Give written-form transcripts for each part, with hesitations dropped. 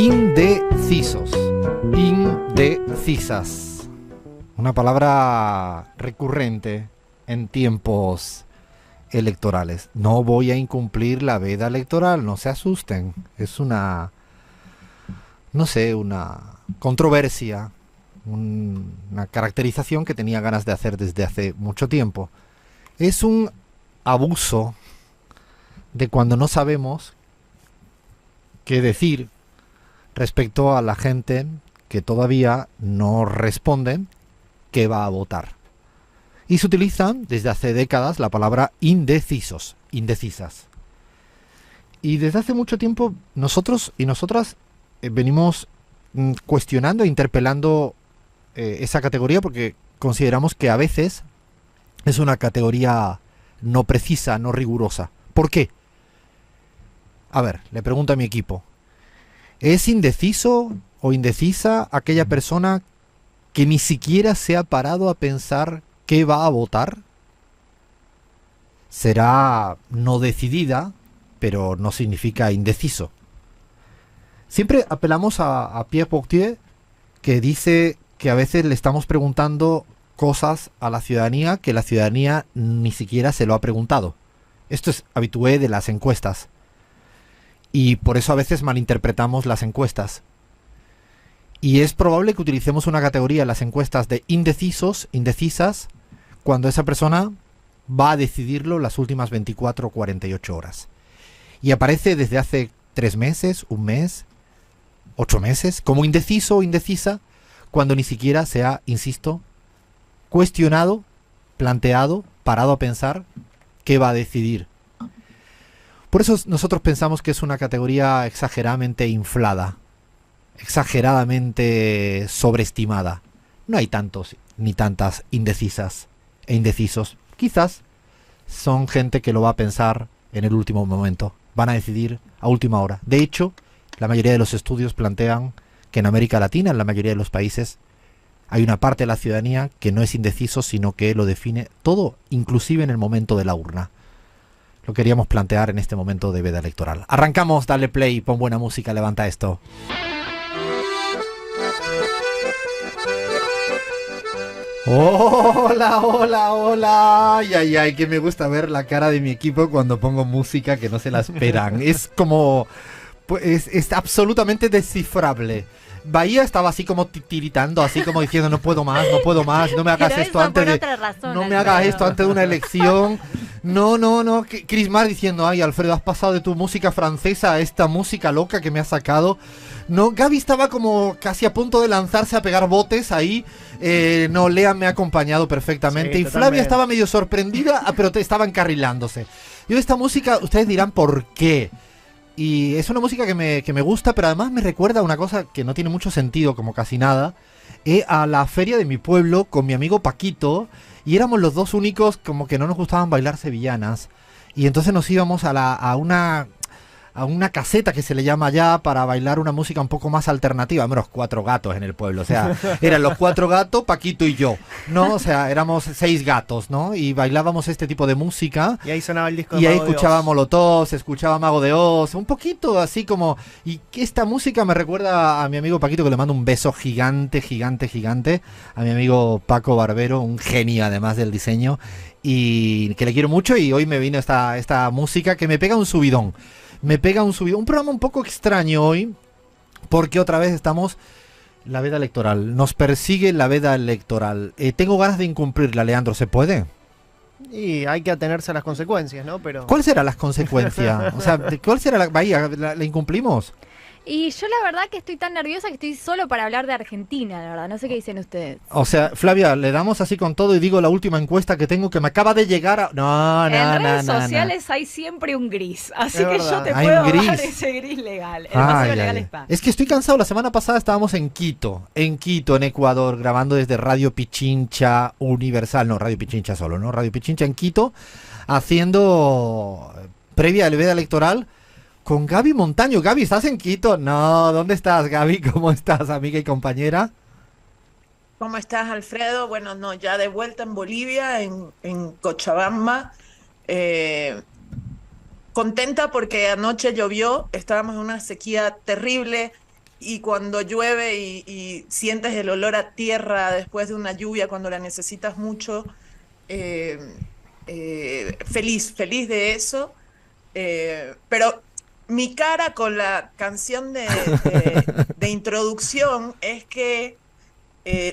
Indecisos. Indecisas. Una palabra recurrente en tiempos electorales. No voy a incumplir la veda electoral, no se asusten. Es una, no sé, una controversia, una caracterización que tenía ganas de hacer desde hace mucho tiempo. Es un abuso de cuando no sabemos qué decir respecto a la gente que todavía no responde que va a votar. Y se utiliza desde hace décadas la palabra indecisos, indecisas. Y desde hace mucho tiempo nosotros y nosotras venimos cuestionando e interpelando esa categoría porque consideramos que a veces es una categoría no precisa, no rigurosa. ¿Por qué? A ver, le pregunto a mi equipo. ¿Es indeciso o indecisa aquella persona que ni siquiera se ha parado a pensar qué va a votar? Será no decidida, pero no significa indeciso. Siempre apelamos a Pierre Bourdieu, que dice que a veces le estamos preguntando cosas a la ciudadanía que la ciudadanía ni siquiera se lo ha preguntado. Esto es habitué de las encuestas. Y por eso a veces malinterpretamos las encuestas. Y es probable que utilicemos una categoría en las encuestas de indecisos, indecisas, cuando esa persona va a decidirlo las últimas 24 o 48 horas. Y aparece desde hace 3 meses, 1 mes, 8 meses, como indeciso o indecisa, cuando ni siquiera se ha, insisto, cuestionado, planteado, parado a pensar qué va a decidir. Por eso nosotros pensamos que es una categoría exageradamente inflada, exageradamente sobreestimada. No hay tantos ni tantas indecisas e indecisos. Quizás son gente que lo va a pensar en el último momento. Van a decidir a última hora. De hecho, la mayoría de los estudios plantean que en América Latina, en la mayoría de los países, hay una parte de la ciudadanía que no es indeciso, sino que lo define todo, inclusive en el momento de la urna. Lo queríamos plantear en este momento de veda electoral. Arrancamos, dale play, pon buena música, levanta esto. Hola, hola, hola. Ay, ay, ay, que me gusta ver la cara de mi equipo cuando pongo música que no se la esperan. Es como... pues, es absolutamente descifrable. Bahía estaba así como tiritando, así como diciendo no puedo más, no me hagas esto antes de... No me hagas esto antes de una elección. No. Chris Mar diciendo, ay, Alfredo, has pasado de tu música francesa a esta música loca que me has sacado. No, Gaby estaba como casi a punto de lanzarse a pegar botes ahí. No, Lea me ha acompañado perfectamente. Sí, y Flavia estaba medio sorprendida, pero estaba encarrilándose. Yo esta música, ustedes dirán por qué. Y es una música que me gusta, pero además me recuerda a una cosa que no tiene mucho sentido, como casi nada. A la feria de mi pueblo con mi amigo Paquito. Y éramos los dos únicos como que no nos gustaban bailar sevillanas. Y entonces nos íbamos a una caseta que se le llama allá para bailar una música un poco más alternativa. Éramos 4 gatos en el pueblo, o sea, eran los 4 gatos, Paquito y yo, ¿no? O sea, éramos 6 gatos, ¿no? Y bailábamos este tipo de música. Y ahí sonaba el disco de y ahí Mago de escuchaba Oz. Molotov, se escuchaba Mago de Oz, un poquito así como... Y que esta música me recuerda a mi amigo Paquito, que le mando un beso gigante, a mi amigo Paco Barbero, un genio además del diseño, y que le quiero mucho, y hoy me vino esta música que me pega un subidón. Un programa un poco extraño hoy, porque otra vez estamos... La veda electoral, nos persigue la veda electoral. Tengo ganas de incumplirla, Leandro, ¿se puede? Y hay que atenerse a las consecuencias, ¿no? Pero... ¿Cuáles serán las consecuencias? O sea, ¿cuál será la... Bahía, ¿la incumplimos? Y yo la verdad que estoy tan nerviosa que estoy solo para hablar de Argentina, la verdad. No sé qué dicen ustedes. O sea, Flavia, le damos así con todo y digo la última encuesta que tengo que me acaba de llegar a... En redes sociales hay siempre un gris, así Es que verdad. yo te Hay puedo un gris. dar ese gris legal. El vacío legal está. Es que estoy cansado. La semana pasada estábamos en Quito, en Ecuador, grabando desde Radio Pichincha Universal. No, Radio Pichincha solo, ¿no? Radio Pichincha en Quito, haciendo previa al veda electoral con Gaby Montaño. Gaby, ¿estás en Quito? No, ¿dónde estás, Gaby? ¿Cómo estás, amiga y compañera? ¿Cómo estás, Alfredo? Bueno, no, ya de vuelta en Bolivia, en Cochabamba. Contenta porque anoche llovió, estábamos en una sequía terrible. y cuando llueve y sientes el olor a tierra después de una lluvia cuando la necesitas mucho, eh, feliz de eso. Pero mi cara con la canción de introducción es que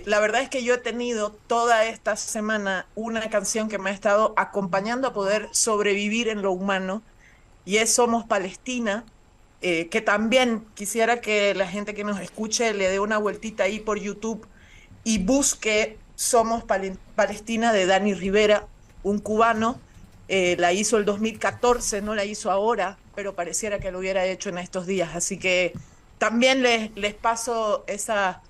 la verdad es que yo he tenido toda esta semana una canción que me ha estado acompañando a poder sobrevivir en lo humano y es Somos Palestina, que también quisiera que la gente que nos escuche le dé una vueltita ahí por YouTube y busque Palestina de Dani Rivera, un cubano. La hizo el 2014, no la hizo ahora, pero pareciera que lo hubiera hecho en estos días. Así que también les paso esa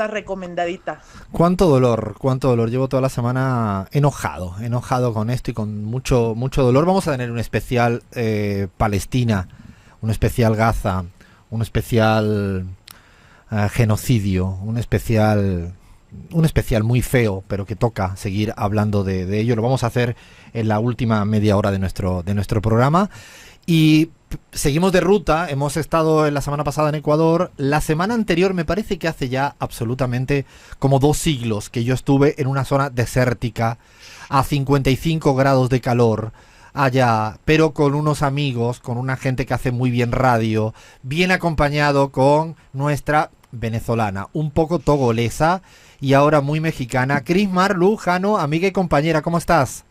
recomendadita. Cuánto dolor, cuánto dolor. Llevo toda la semana enojado con esto y con mucho dolor. Vamos a tener un especial Palestina, un especial Gaza, un especial genocidio, un especial muy feo, pero que toca seguir hablando de ello. Lo vamos a hacer en la última media hora de nuestro programa. Y seguimos de ruta. Hemos estado en la semana pasada en Ecuador. La semana anterior me parece que hace ya absolutamente como 2 siglos que yo estuve en una zona desértica a 55 grados de calor allá, pero con unos amigos, con una gente que hace muy bien radio, bien acompañado con nuestra venezolana, un poco togolesa y ahora muy mexicana, Cris Marlu Jano, amiga y compañera. ¿Cómo estás?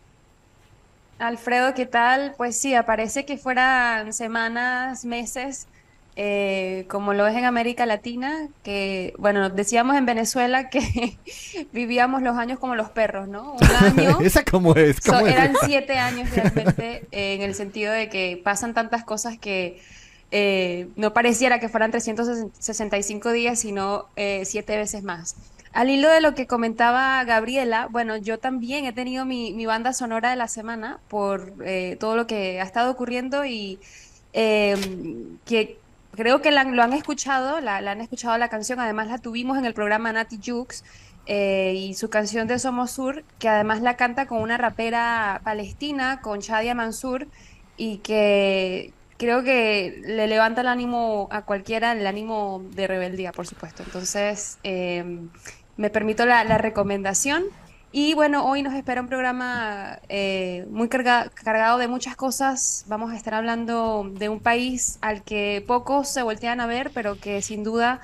Alfredo, ¿qué tal? Pues sí, parece que fueran semanas, meses, como lo es en América Latina, que, bueno, decíamos en Venezuela que vivíamos los años como los perros, ¿no? Un año, ¿Esa cómo es? ¿Cómo es? eran 7 años realmente, en el sentido de que pasan tantas cosas que no pareciera que fueran 365 días, sino 7 veces más. Al hilo de lo que comentaba Gabriela, bueno, yo también he tenido mi banda sonora de la semana por todo lo que ha estado ocurriendo y que creo que lo han escuchado, la han escuchado la canción, además la tuvimos en el programa Nati Jux y su canción de Somos Sur, que además la canta con una rapera palestina, con Shadia Mansour, y que creo que le levanta el ánimo a cualquiera, el ánimo de rebeldía, por supuesto. Entonces, me permito la recomendación. Y bueno, hoy nos espera un programa muy cargado de muchas cosas. Vamos a estar hablando de un país al que pocos se voltean a ver, pero que sin duda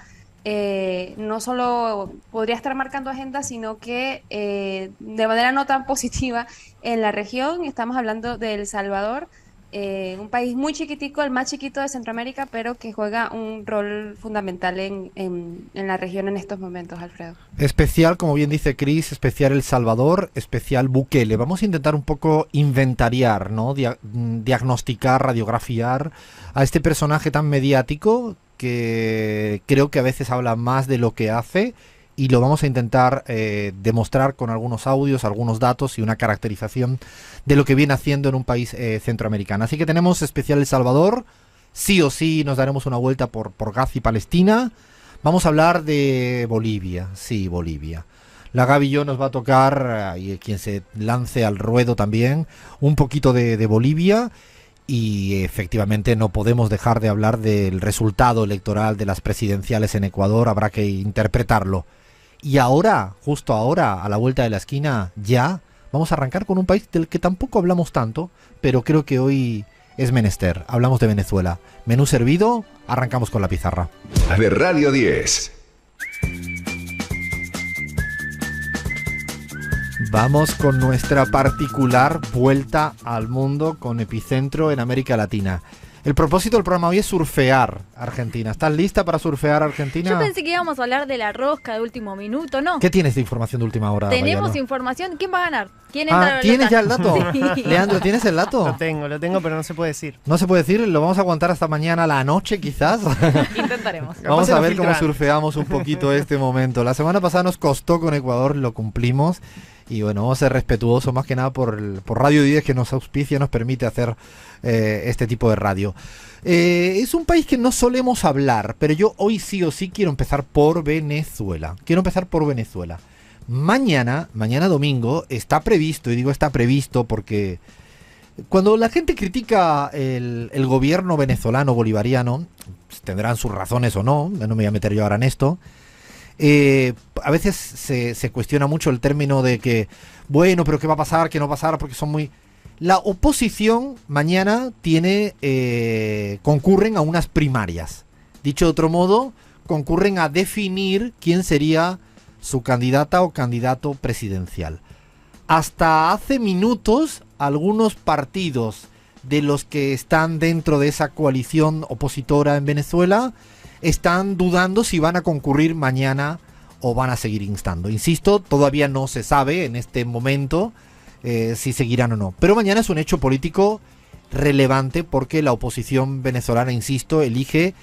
no solo podría estar marcando agenda, sino que de manera no tan positiva en la región. Estamos hablando de El Salvador. Un país muy chiquitico, el más chiquito de Centroamérica, pero que juega un rol fundamental en la región en estos momentos, Alfredo. Especial, como bien dice Cris, especial El Salvador, especial Bukele. Vamos a intentar un poco inventariar, ¿no? Diagnosticar, radiografiar a este personaje tan mediático que creo que a veces habla más de lo que hace. Y lo vamos a intentar demostrar con algunos audios, algunos datos y una caracterización de lo que viene haciendo en un país centroamericano. Así que tenemos especial El Salvador, sí o sí nos daremos una vuelta por Gaza y Palestina. Vamos a hablar de Bolivia, sí, Bolivia. La Gaby y yo nos va a tocar, y quien se lance al ruedo también, un poquito de Bolivia. Y efectivamente no podemos dejar de hablar del resultado electoral de las presidenciales en Ecuador, habrá que interpretarlo. Y ahora, justo ahora, a la vuelta de la esquina, ya vamos a arrancar con un país del que tampoco hablamos tanto, pero creo que hoy es menester. Hablamos de Venezuela. Menú servido, arrancamos con la pizarra. A ver, Radio 10. Vamos con nuestra particular vuelta al mundo con epicentro en América Latina. El propósito del programa hoy es surfear Argentina. ¿Estás lista para surfear Argentina? Yo pensé que íbamos a hablar de la rosca de último minuto, ¿no? ¿Qué tienes de información de última hora? Tenemos Bayano? información. ¿Quién va a ganar? ¿Quién entra ¿Tienes ya el dato? Sí. Leandro, ¿tienes el dato? Lo tengo, pero no se puede decir. No se puede decir, lo vamos a aguantar hasta mañana a la noche quizás. Intentaremos. Vamos a ver cómo filtran. surfeamos un poquito este momento. La semana pasada nos costó con Ecuador, lo cumplimos. Y bueno, vamos a ser respetuosos más que nada por Radio 10 que nos auspicia, nos permite hacer este tipo de radio. Es un país que no solemos hablar, pero yo hoy sí o sí quiero empezar por Venezuela. Mañana domingo, está previsto, y digo está previsto porque Cuando la gente critica el gobierno venezolano bolivariano, pues, tendrán sus razones o no, no me voy a meter yo ahora en esto, a veces se cuestiona mucho el término de que, bueno, pero ¿qué va a pasar? ¿Qué no va a pasar? Porque son muy... La oposición mañana concurren a unas primarias. Dicho de otro modo, concurren a definir quién sería su candidata o candidato presidencial. Hasta hace minutos, algunos partidos de los que están dentro de esa coalición opositora en Venezuela están dudando si van a concurrir mañana o van a seguir instando. Insisto, todavía no se sabe en este momento si seguirán o no. Pero mañana es un hecho político relevante porque la oposición venezolana, insisto, elige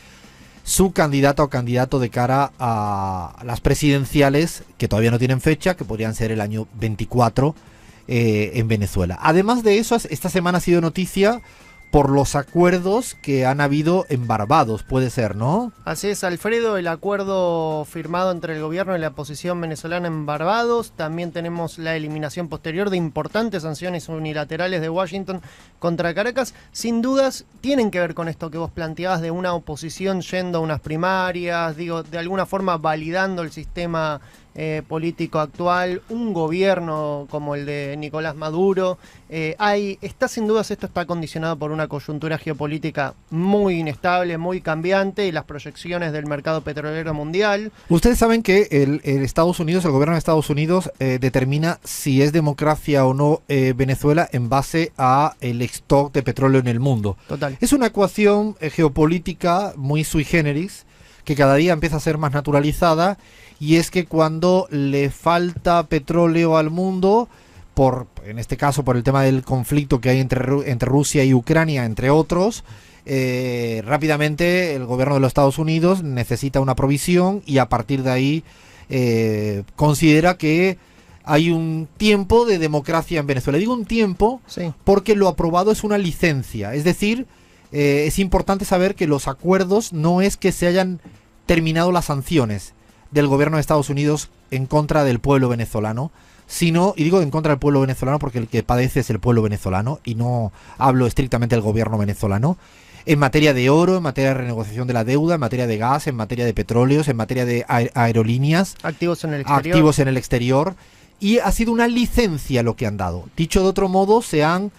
su candidata o candidato de cara a las presidenciales, que todavía no tienen fecha, que podrían ser el año 24 en Venezuela. Además de eso, esta semana ha sido noticia por los acuerdos que han habido en Barbados, puede ser, ¿no? Así es, Alfredo, el acuerdo firmado entre el gobierno y la oposición venezolana en Barbados. También tenemos la eliminación posterior de importantes sanciones unilaterales de Washington contra Caracas. Sin dudas, tienen que ver con esto que vos planteabas de una oposición yendo a unas primarias, digo, de alguna forma validando el sistema político actual, un gobierno como el de Nicolás Maduro. Sin dudas esto está condicionado por una coyuntura geopolítica muy inestable, muy cambiante y las proyecciones del mercado petrolero mundial. Ustedes saben que el Estados Unidos, el gobierno de Estados Unidos determina si es democracia o no Venezuela en base a el stock de petróleo en el mundo. Total. Es una ecuación geopolítica muy sui generis que cada día empieza a ser más naturalizada. Y es que cuando le falta petróleo al mundo, en este caso por el tema del conflicto que hay entre Rusia y Ucrania, entre otros, rápidamente el gobierno de los Estados Unidos necesita una provisión y a partir de ahí considera que hay un tiempo de democracia en Venezuela. Digo un tiempo porque lo aprobado es una licencia. Es decir, es importante saber que los acuerdos no es que se hayan terminado las sanciones del gobierno de Estados Unidos en contra del pueblo venezolano, sino, y digo en contra del pueblo venezolano porque el que padece es el pueblo venezolano, y no hablo estrictamente del gobierno venezolano, en materia de oro, en materia de renegociación de la deuda, en materia de gas, en materia de petróleos, en materia de aerolíneas, activos en el exterior, y ha sido una licencia lo que han dado. Dicho de otro modo, se han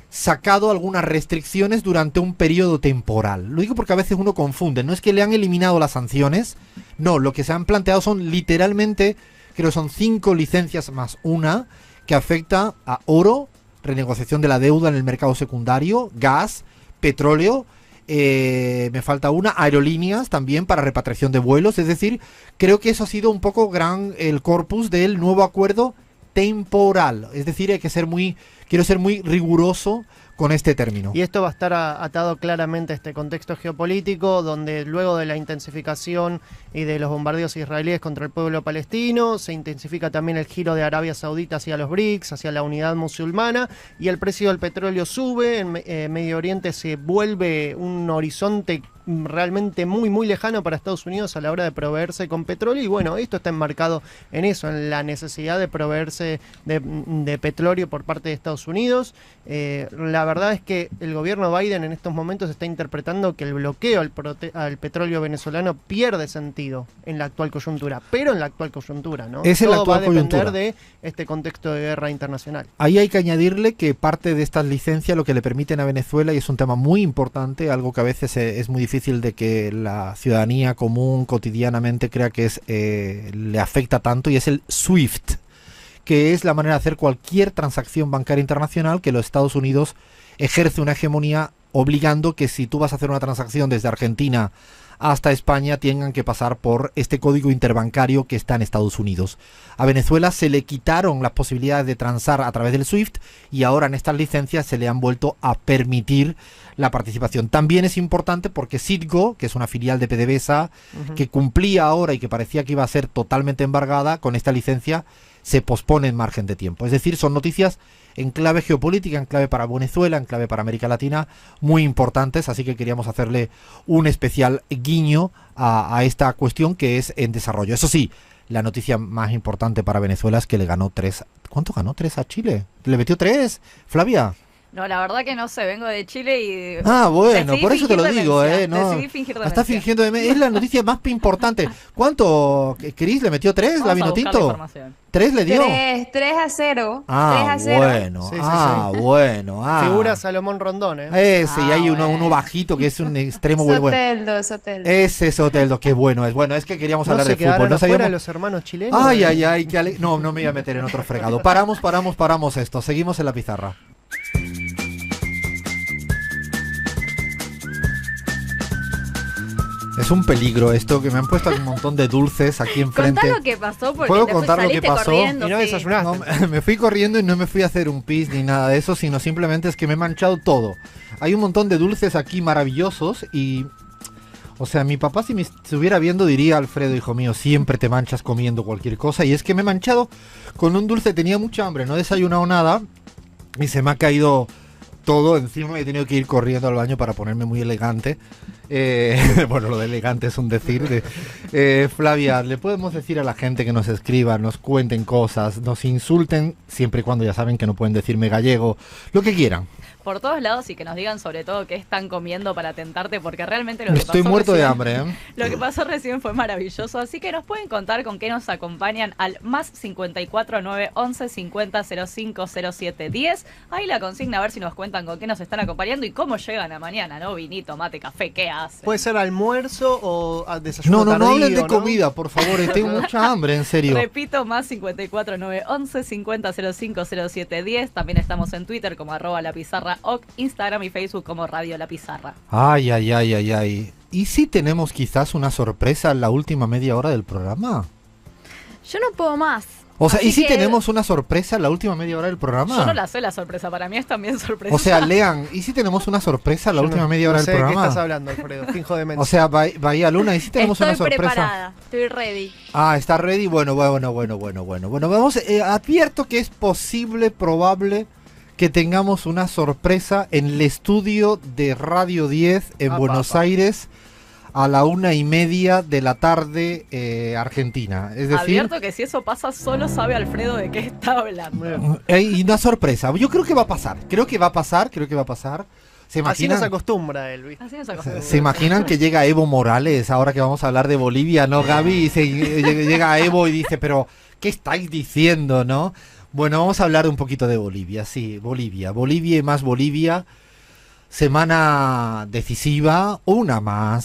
sacado algunas restricciones durante un periodo temporal. Lo digo porque a veces uno confunde, no es que le han eliminado las sanciones, no, lo que se han planteado son literalmente, creo que son 5 licencias más una, que afecta a oro, renegociación de la deuda en el mercado secundario, gas, petróleo, me falta una, aerolíneas también para repatriación de vuelos. Es decir, creo que eso ha sido un poco el corpus del nuevo acuerdo temporal. Es decir, quiero ser muy riguroso con este término. Y esto va a estar atado claramente a este contexto geopolítico, donde luego de la intensificación y de los bombardeos israelíes contra el pueblo palestino, se intensifica también el giro de Arabia Saudita hacia los BRICS, hacia la unidad musulmana, y el precio del petróleo sube, en Medio Oriente se vuelve un horizonte realmente muy muy lejano para Estados Unidos a la hora de proveerse con petróleo, y bueno, esto está enmarcado en eso, en la necesidad de proveerse de petróleo por parte de Estados Unidos. La verdad es que el gobierno Biden en estos momentos está interpretando que el bloqueo al petróleo venezolano pierde sentido en la actual coyuntura, pero en la actual coyuntura, ¿no? Todo va a depender de este contexto de guerra internacional. Ahí hay que añadirle que parte de estas licencias lo que le permiten a Venezuela, y es un tema muy importante, algo que a veces es muy difícil de que la ciudadanía común cotidianamente crea que le afecta tanto, y es el SWIFT, que es la manera de hacer cualquier transacción bancaria internacional que los Estados Unidos ejerce una hegemonía obligando que si tú vas a hacer una transacción desde Argentina hasta España tengan que pasar por este código interbancario que está en Estados Unidos. A Venezuela se le quitaron las posibilidades de transar a través del SWIFT y ahora en estas licencias se le han vuelto a permitir la participación. También es importante porque Citgo, que es una filial de PDVSA, que cumplía ahora y que parecía que iba a ser totalmente embargada, con esta licencia se pospone en margen de tiempo. Es decir, son noticias en clave geopolítica, en clave para Venezuela, en clave para América Latina, muy importantes, así que queríamos hacerle un especial guiño a esta cuestión que es en desarrollo. Eso sí, la noticia más importante para Venezuela es que le ganó 3. ¿Cuánto ganó? ¿3 a Chile? ¿Le metió 3? Flavia. No, la verdad que no sé, vengo de Chile y... Ah, bueno, decidí por eso te lo fingir digo, demencia, ¿no? Decidí fingir Está demencia. fingiendo demencia. Es la noticia más importante. ¿Cuánto? ¿Cris le metió 3? Vamos ¿La a buscar la Vinotinto? información. 3 le dio? 3-0. Ah, 3-0. bueno. Sí, sí, Ah, sí. bueno. Ah. Figura Salomón Rondón, ¿eh? Ese, y hay uno bajito que es un extremo muy bueno. Soteldo. Ese es Soteldo, qué bueno es. Bueno, es que queríamos No hablar se de fútbol. quedaron No afuera sabíamos... los hermanos chilenos. Ay, ay, ay, no, no me voy a meter en otro fregado. Paramos esto. Seguimos en la pizarra. Es un peligro esto, que me han puesto un montón de dulces aquí enfrente. Contá lo que pasó porque ¿Puedo te contar lo que saliste pasó? corriendo. Y no sí. desayunaste. No, me fui corriendo y no me fui a hacer un pis ni nada de eso, sino simplemente es que me he manchado todo. Hay un montón de dulces aquí maravillosos y... O sea, mi papá si me estuviera viendo diría, Alfredo, hijo mío, siempre te manchas comiendo cualquier cosa. Y es que me he manchado con un dulce, tenía mucha hambre, no he desayunado nada y se me ha caído todo encima y he tenido que ir corriendo al baño para ponerme muy elegante. Bueno, lo de elegante es un decir. Flavia, ¿le podemos decir a la gente que nos escriban, nos cuenten cosas, nos insulten, siempre y cuando ya saben que no pueden decirme gallego, lo que quieran? Por todos lados y que nos digan sobre todo qué están comiendo para tentarte, porque realmente lo que Estoy pasó muerto de recién- hambre, ¿eh? Lo que pasó recién fue maravilloso, así que nos pueden contar con qué nos acompañan al más 54 9 11 50 05 07 10. Ahí la consigna, a ver si nos cuentan con qué nos están acompañando y cómo llegan a mañana, ¿no? Vinito, mate, café, ¿qué hacen? Puede ser almuerzo o desayuno No, no hablen de tardío, ¿no? comida, por favor, tengo mucha hambre, en serio. Repito, más 54 9 11 50 05 07 10. También estamos en Twitter como @lapizarraoc, Instagram y Facebook como Radio La Pizarra. Ay, ay, ay, ay, ay. ¿Y si tenemos quizás una sorpresa en la última media hora del programa? Yo no puedo más. O sea, Así ¿y si que- tenemos una sorpresa en la última media hora del programa? Yo no la sé la sorpresa, para mí es también sorpresa. O sea, lean, ¿y si tenemos una sorpresa en la Yo última no- media hora no sé del de qué programa? estás hablando, Alfredo. Finjo demencia. O sea, Bahía Luna, ¿y si tenemos Estoy una sorpresa? preparada, estoy ready. Ah, está ready. Bueno. Bueno, vamos, advierto que es posible, probable que tengamos una sorpresa en el estudio de Radio 10 en Buenos Aires a la 1:30 de la tarde, Argentina. Es decir, Advierto que si eso pasa, solo sabe Alfredo de qué está hablando. hay una sorpresa. Yo creo que va a pasar. Creo que va a pasar. ¿Se Así nos imaginan? acostumbra él, ¿viste? Así nos acostumbramos. ¿Se imaginan que llega Evo Morales ahora que vamos a hablar de Bolivia, no, Gaby? Y llega Evo y dice, pero ¿qué estáis diciendo, no? Bueno, vamos a hablar un poquito de Bolivia, sí, Bolivia y más Bolivia. Semana decisiva, una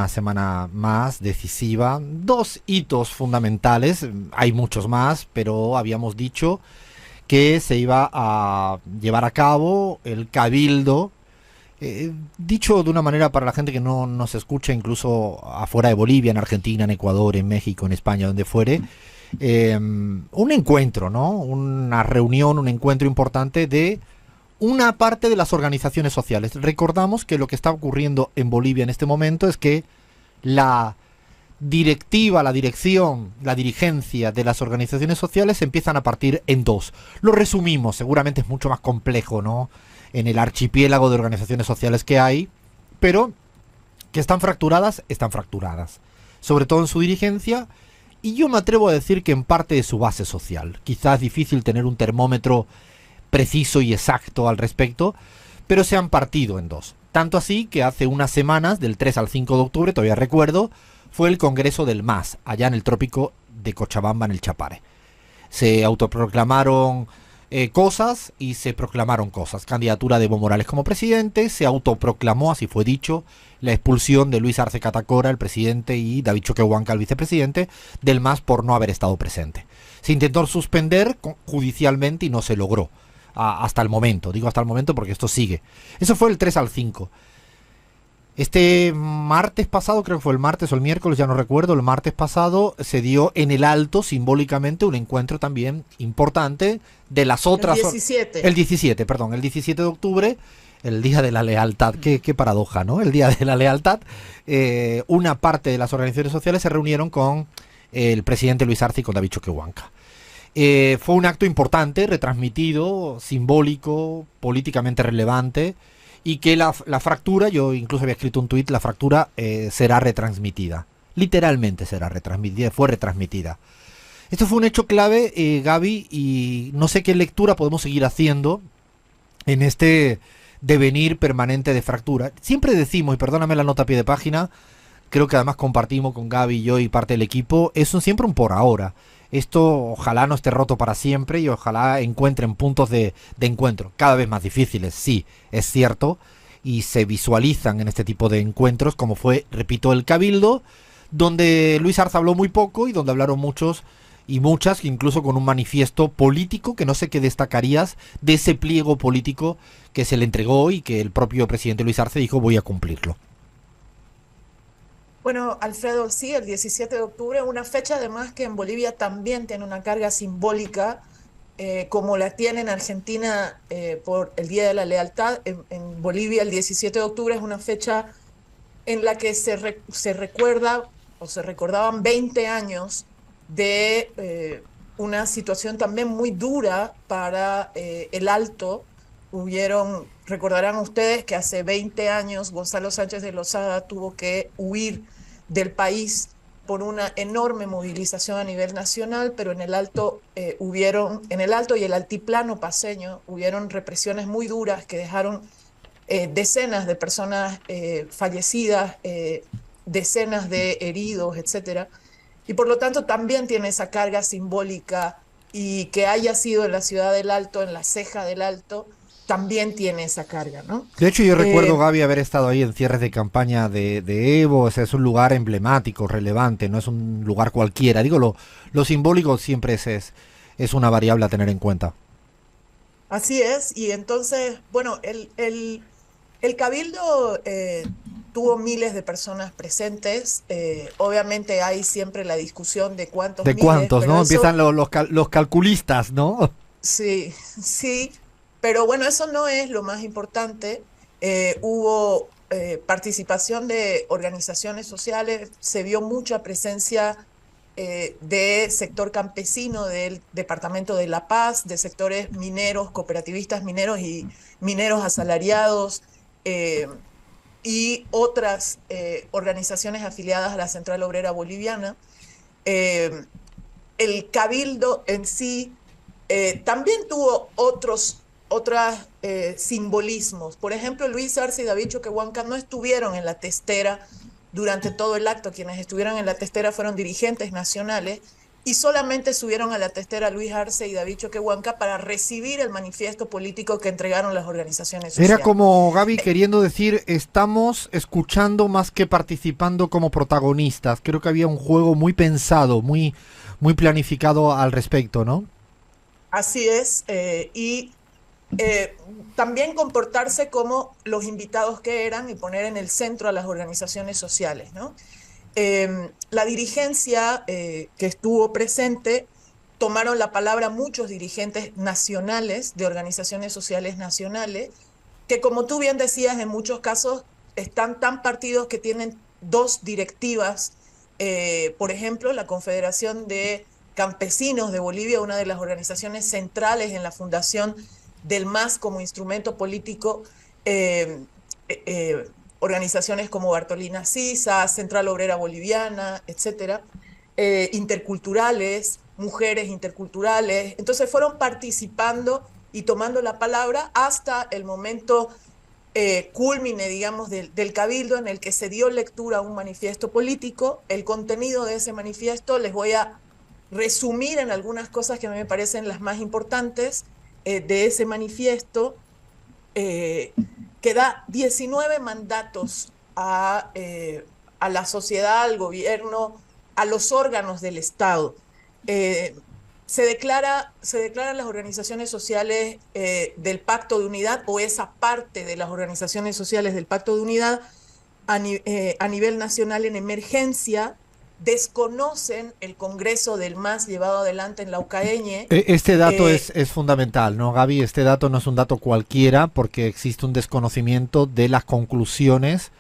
semana más decisiva. 2 hitos fundamentales, hay muchos más, pero habíamos dicho que se iba a llevar a cabo el cabildo. Dicho de una manera para la gente que no nos escucha, incluso afuera de Bolivia, en Argentina, en Ecuador, en México, en España, donde fuere, un encuentro, ¿no? Una reunión, un encuentro importante de una parte de las organizaciones sociales. Recordamos que lo que está ocurriendo en Bolivia en este momento es que la directiva, la dirección, la dirigencia de las organizaciones sociales se empiezan a partir en dos. Lo resumimos, seguramente es mucho más complejo, ¿no? En el archipiélago de organizaciones sociales que hay, pero que están fracturadas, sobre todo en su dirigencia, y yo me atrevo a decir que en parte de su base social. Quizás es difícil tener un termómetro preciso y exacto al respecto, pero se han partido en dos. Tanto así que hace unas semanas, del 3 al 5 de octubre, todavía recuerdo, fue el Congreso del MAS, allá en el trópico de Cochabamba, en el Chapare. Se autoproclamaron cosas y se proclamaron cosas. Candidatura de Evo Morales como presidente, se autoproclamó, así fue dicho, la expulsión de Luis Arce Catacora, el presidente, y David Choquehuanca, el vicepresidente, del MAS por no haber estado presente. Se intentó suspender judicialmente y no se logró. Hasta el momento, digo hasta el momento porque esto sigue. Eso fue el 3 al 5. Este martes pasado, creo que fue el martes o el miércoles, ya no recuerdo, el martes pasado se dio en el Alto simbólicamente un encuentro también importante de las otras... El 17. El 17 de octubre, el Día de la Lealtad, qué paradoja, ¿no? El Día de la Lealtad, una parte de las organizaciones sociales se reunieron con el presidente Luis Arce y con David Choquehuanca. Fue un acto importante, retransmitido, simbólico, políticamente relevante, y que la fractura, yo incluso había escrito un tuit, la fractura será retransmitida. Literalmente será retransmitida, fue retransmitida. Esto fue un hecho clave, Gaby, y no sé qué lectura podemos seguir haciendo en este devenir permanente de fractura. Siempre decimos, y perdóname la nota a pie de página, creo que además compartimos con Gaby, yo y parte del equipo, es siempre un por ahora. Esto ojalá no esté roto para siempre y ojalá encuentren puntos de encuentro, cada vez más difíciles, sí, es cierto, y se visualizan en este tipo de encuentros, como fue, repito, el Cabildo, donde Luis Arce habló muy poco y donde hablaron muchos y muchas, incluso con un manifiesto político, que no sé qué destacarías de ese pliego político que se le entregó y que el propio presidente Luis Arce dijo voy a cumplirlo. Bueno, Alfredo, sí, el 17 de octubre, una fecha además que en Bolivia también tiene una carga simbólica, como la tiene en Argentina por el Día de la Lealtad. En Bolivia el 17 de octubre es una fecha en la que se recuerda o se recordaban 20 años de una situación también muy dura para el Alto. Recordarán ustedes que hace 20 años Gonzalo Sánchez de Lozada tuvo que huir del país por una enorme movilización a nivel nacional, pero en el Alto en el Alto y el altiplano paceño hubieron represiones muy duras que dejaron decenas de personas fallecidas, decenas de heridos, etcétera. Y por lo tanto también tiene esa carga simbólica, y que haya sido en la ciudad del Alto, en la ceja del Alto, también tiene esa carga, ¿no? De hecho, yo recuerdo, Gaby, haber estado ahí en cierres de campaña de Evo. O sea, es un lugar emblemático, relevante, no es un lugar cualquiera. Digo, lo simbólico siempre es una variable a tener en cuenta. Así es, y entonces, bueno, el Cabildo tuvo miles de personas presentes. Obviamente hay siempre la discusión de cuántos ¿De miles, cuántos, no? eso, Empiezan los calculistas, ¿no? sí, sí, pero bueno, eso no es lo más importante. Hubo participación de organizaciones sociales, se vio mucha presencia de sector campesino del departamento de La Paz, de sectores mineros, cooperativistas mineros y mineros asalariados, y otras organizaciones afiliadas a la Central Obrera Boliviana. El Cabildo en sí también tuvo otros simbolismos. Por ejemplo, Luis Arce y David Choquehuanca no estuvieron en la testera durante todo el acto. Quienes estuvieron en la testera fueron dirigentes nacionales, y solamente subieron a la testera Luis Arce y David Choquehuanca para recibir el manifiesto político que entregaron las organizaciones sociales. Era como, Gaby, queriendo decir, estamos escuchando más que participando como protagonistas. Creo que había un juego muy pensado, muy planificado al respecto, ¿no? Así es, y también comportarse como los invitados que eran y poner en el centro a las organizaciones sociales, ¿no? La dirigencia que estuvo presente, tomaron la palabra muchos dirigentes nacionales de organizaciones sociales nacionales, que, como tú bien decías, en muchos casos están tan partidos que tienen dos directivas. Por ejemplo, la Confederación de Campesinos de Bolivia, una de las organizaciones centrales en la fundación del MAS como instrumento político, organizaciones como Bartolina Sisa, Central Obrera Boliviana, etcétera, interculturales, mujeres interculturales. Entonces fueron participando y tomando la palabra hasta el momento cúlmine, digamos, del Cabildo, en el que se dio lectura a un manifiesto político. El contenido de ese manifiesto les voy a resumir en algunas cosas que a mí me parecen las más importantes de ese manifiesto, que da 19 mandatos a la sociedad, al gobierno, a los órganos del Estado. Se declaran las organizaciones sociales del Pacto de Unidad, o esa parte de las organizaciones sociales del Pacto de Unidad, a nivel nacional en emergencia. Desconocen el Congreso del MAS llevado adelante en la Ucaeñe. Este dato es fundamental, ¿no, Gaby? Este dato no es un dato cualquiera, porque existe un desconocimiento de las conclusiones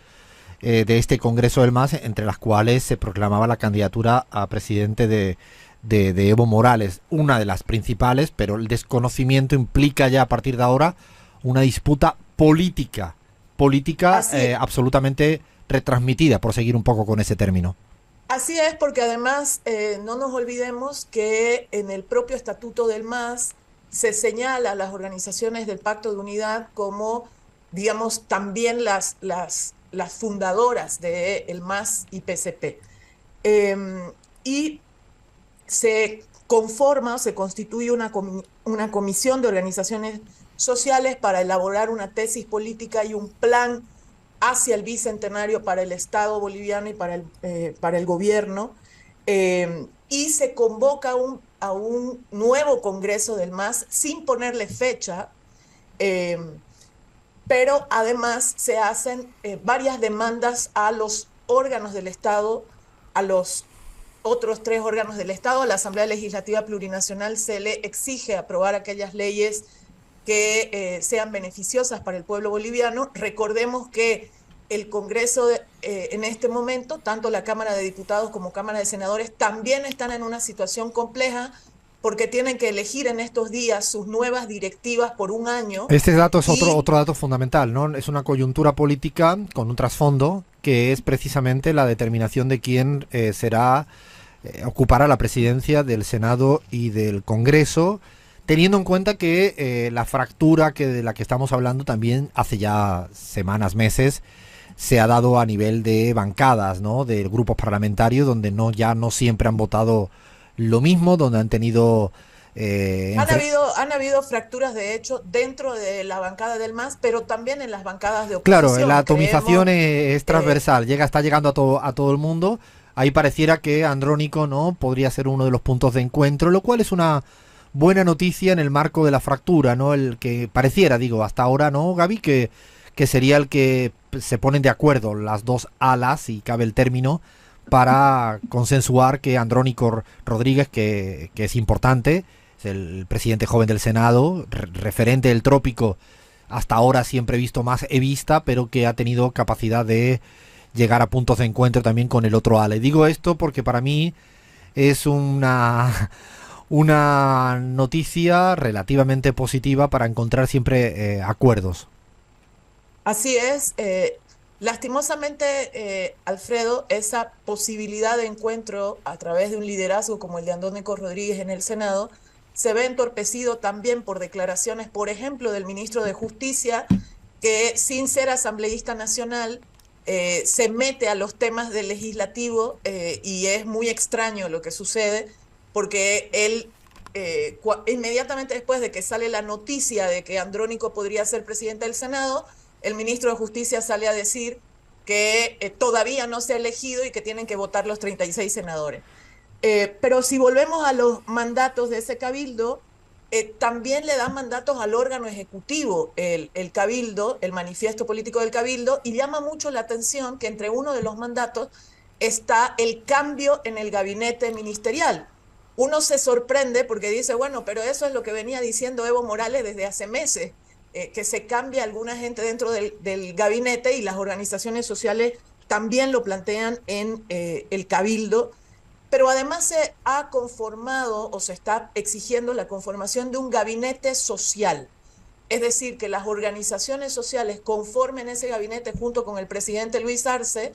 de este Congreso del MAS, entre las cuales se proclamaba la candidatura a presidente de Evo Morales, una de las principales, pero el desconocimiento implica ya a partir de ahora una disputa política absolutamente retransmitida, por seguir un poco con ese término. Así es, porque además no nos olvidemos que en el propio estatuto del MAS se señala a las organizaciones del Pacto de Unidad como, digamos, también las fundadoras de el MAS y PCP. Y se conforma, se constituye una comisión de organizaciones sociales para elaborar una tesis política y un plan hacia el bicentenario para el Estado boliviano y para el gobierno, y se convoca a un nuevo congreso del MAS sin ponerle fecha, pero además se hacen varias demandas a los órganos del Estado, a los otros 3 órganos del Estado. A la Asamblea Legislativa Plurinacional se le exige aprobar aquellas leyes que sean beneficiosas para el pueblo boliviano. Recordemos que el Congreso en este momento, tanto la Cámara de Diputados como Cámara de Senadores, también están en una situación compleja porque tienen que elegir en estos días sus nuevas directivas por un año. Este dato es otro dato fundamental, ¿no? Es una coyuntura política con un trasfondo que es precisamente la determinación de quién ocupará la presidencia del Senado y del Congreso, teniendo en cuenta que la fractura de la que estamos hablando también hace ya semanas, meses, se ha dado a nivel de bancadas, ¿no? De grupos parlamentarios donde ya no siempre han votado lo mismo, donde han tenido... Han habido fracturas, de hecho, dentro de la bancada del MAS, pero también en las bancadas de oposición. Claro, la atomización es transversal, está llegando a todo el mundo. Ahí pareciera que Andrónico, ¿no?, podría ser uno de los puntos de encuentro, lo cual es una buena noticia en el marco de la fractura, ¿no? El que pareciera, digo, hasta ahora, ¿no, Gaby? Que sería el que se ponen de acuerdo las dos alas, si cabe el término, para consensuar que Andrónico Rodríguez, que es importante, es el presidente joven del Senado, referente del trópico, hasta ahora siempre visto más evista, pero que ha tenido capacidad de llegar a puntos de encuentro también con el otro ala. Y digo esto porque para mí es una noticia relativamente positiva para encontrar siempre acuerdos. Así es. Lastimosamente, Alfredo, esa posibilidad de encuentro a través de un liderazgo como el de Andrónico Rodríguez en el Senado se ve entorpecido también por declaraciones, por ejemplo, del ministro de Justicia, que sin ser asambleísta nacional se mete a los temas del legislativo, y es muy extraño lo que sucede, porque él, inmediatamente después de que sale la noticia de que Andrónico podría ser presidente del Senado, el ministro de Justicia sale a decir que todavía no se ha elegido y que tienen que votar los 36 senadores. Pero si volvemos a los mandatos de ese cabildo, también le dan mandatos al órgano ejecutivo, el cabildo, el manifiesto político del cabildo, y llama mucho la atención que entre uno de los mandatos está el cambio en el gabinete ministerial. Uno se sorprende porque dice, bueno, pero eso es lo que venía diciendo Evo Morales desde hace meses, que se cambia alguna gente dentro del gabinete, y las organizaciones sociales también lo plantean en el cabildo. Pero además se ha conformado o se está exigiendo la conformación de un gabinete social. Es decir, que las organizaciones sociales conformen ese gabinete junto con el presidente Luis Arce,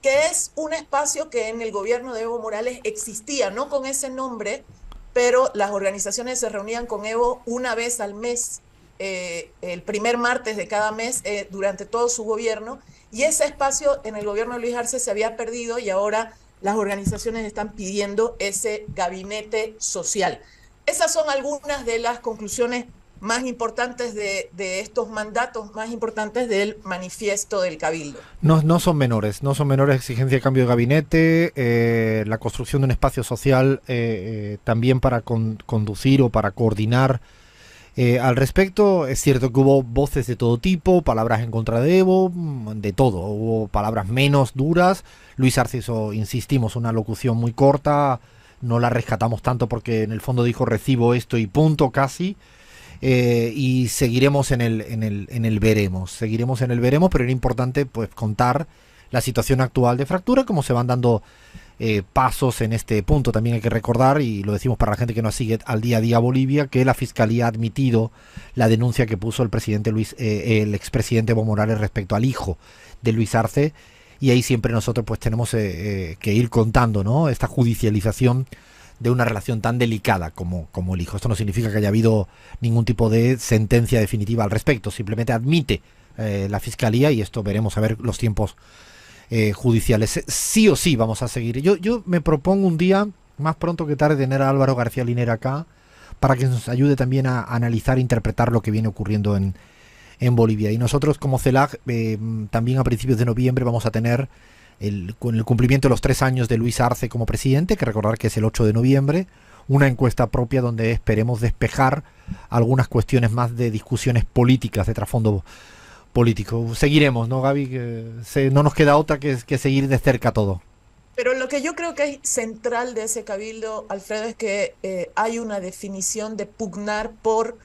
que es un espacio que en el gobierno de Evo Morales existía, no con ese nombre, pero las organizaciones se reunían con Evo una vez al mes, el primer martes de cada mes, durante todo su gobierno, y ese espacio en el gobierno de Luis Arce se había perdido, y ahora las organizaciones están pidiendo ese gabinete social. Esas son algunas de las conclusiones más importantes de estos mandatos más importantes del manifiesto del Cabildo. No son menores exigencia de cambio de gabinete, la construcción de un espacio social también para conducir o para coordinar. Al respecto, es cierto que hubo voces de todo tipo, palabras en contra de Evo, de todo. Hubo palabras menos duras. Luis Arce hizo, insistimos, una locución muy corta, no la rescatamos tanto porque en el fondo dijo recibo esto y punto casi. Y seguiremos en el veremos, pero era importante pues contar la situación actual de fractura, cómo se van dando pasos en este punto. También hay que recordar, y lo decimos para la gente que nos sigue al día a día Bolivia, que la Fiscalía ha admitido la denuncia que puso el expresidente Evo Morales respecto al hijo de Luis Arce, y ahí siempre nosotros pues tenemos que ir contando, ¿no?, esta judicialización de una relación tan delicada como el hijo. Esto no significa que haya habido ningún tipo de sentencia definitiva al respecto, simplemente admite la Fiscalía, y esto veremos a ver los tiempos judiciales. Sí o sí vamos a seguir. Yo me propongo un día, más pronto que tarde, tener a Álvaro García Linera acá, para que nos ayude también a analizar e interpretar lo que viene ocurriendo en Bolivia. Y nosotros como CELAC también a principios de noviembre vamos a tener con el cumplimiento de los 3 años de Luis Arce como presidente, que recordar que es el 8 de noviembre, una encuesta propia donde esperemos despejar algunas cuestiones más de discusiones políticas, de trasfondo político. Seguiremos, ¿no, Gaby? No nos queda otra que seguir de cerca todo. Pero lo que yo creo que es central de ese cabildo, Alfredo, es que hay una definición de pugnar por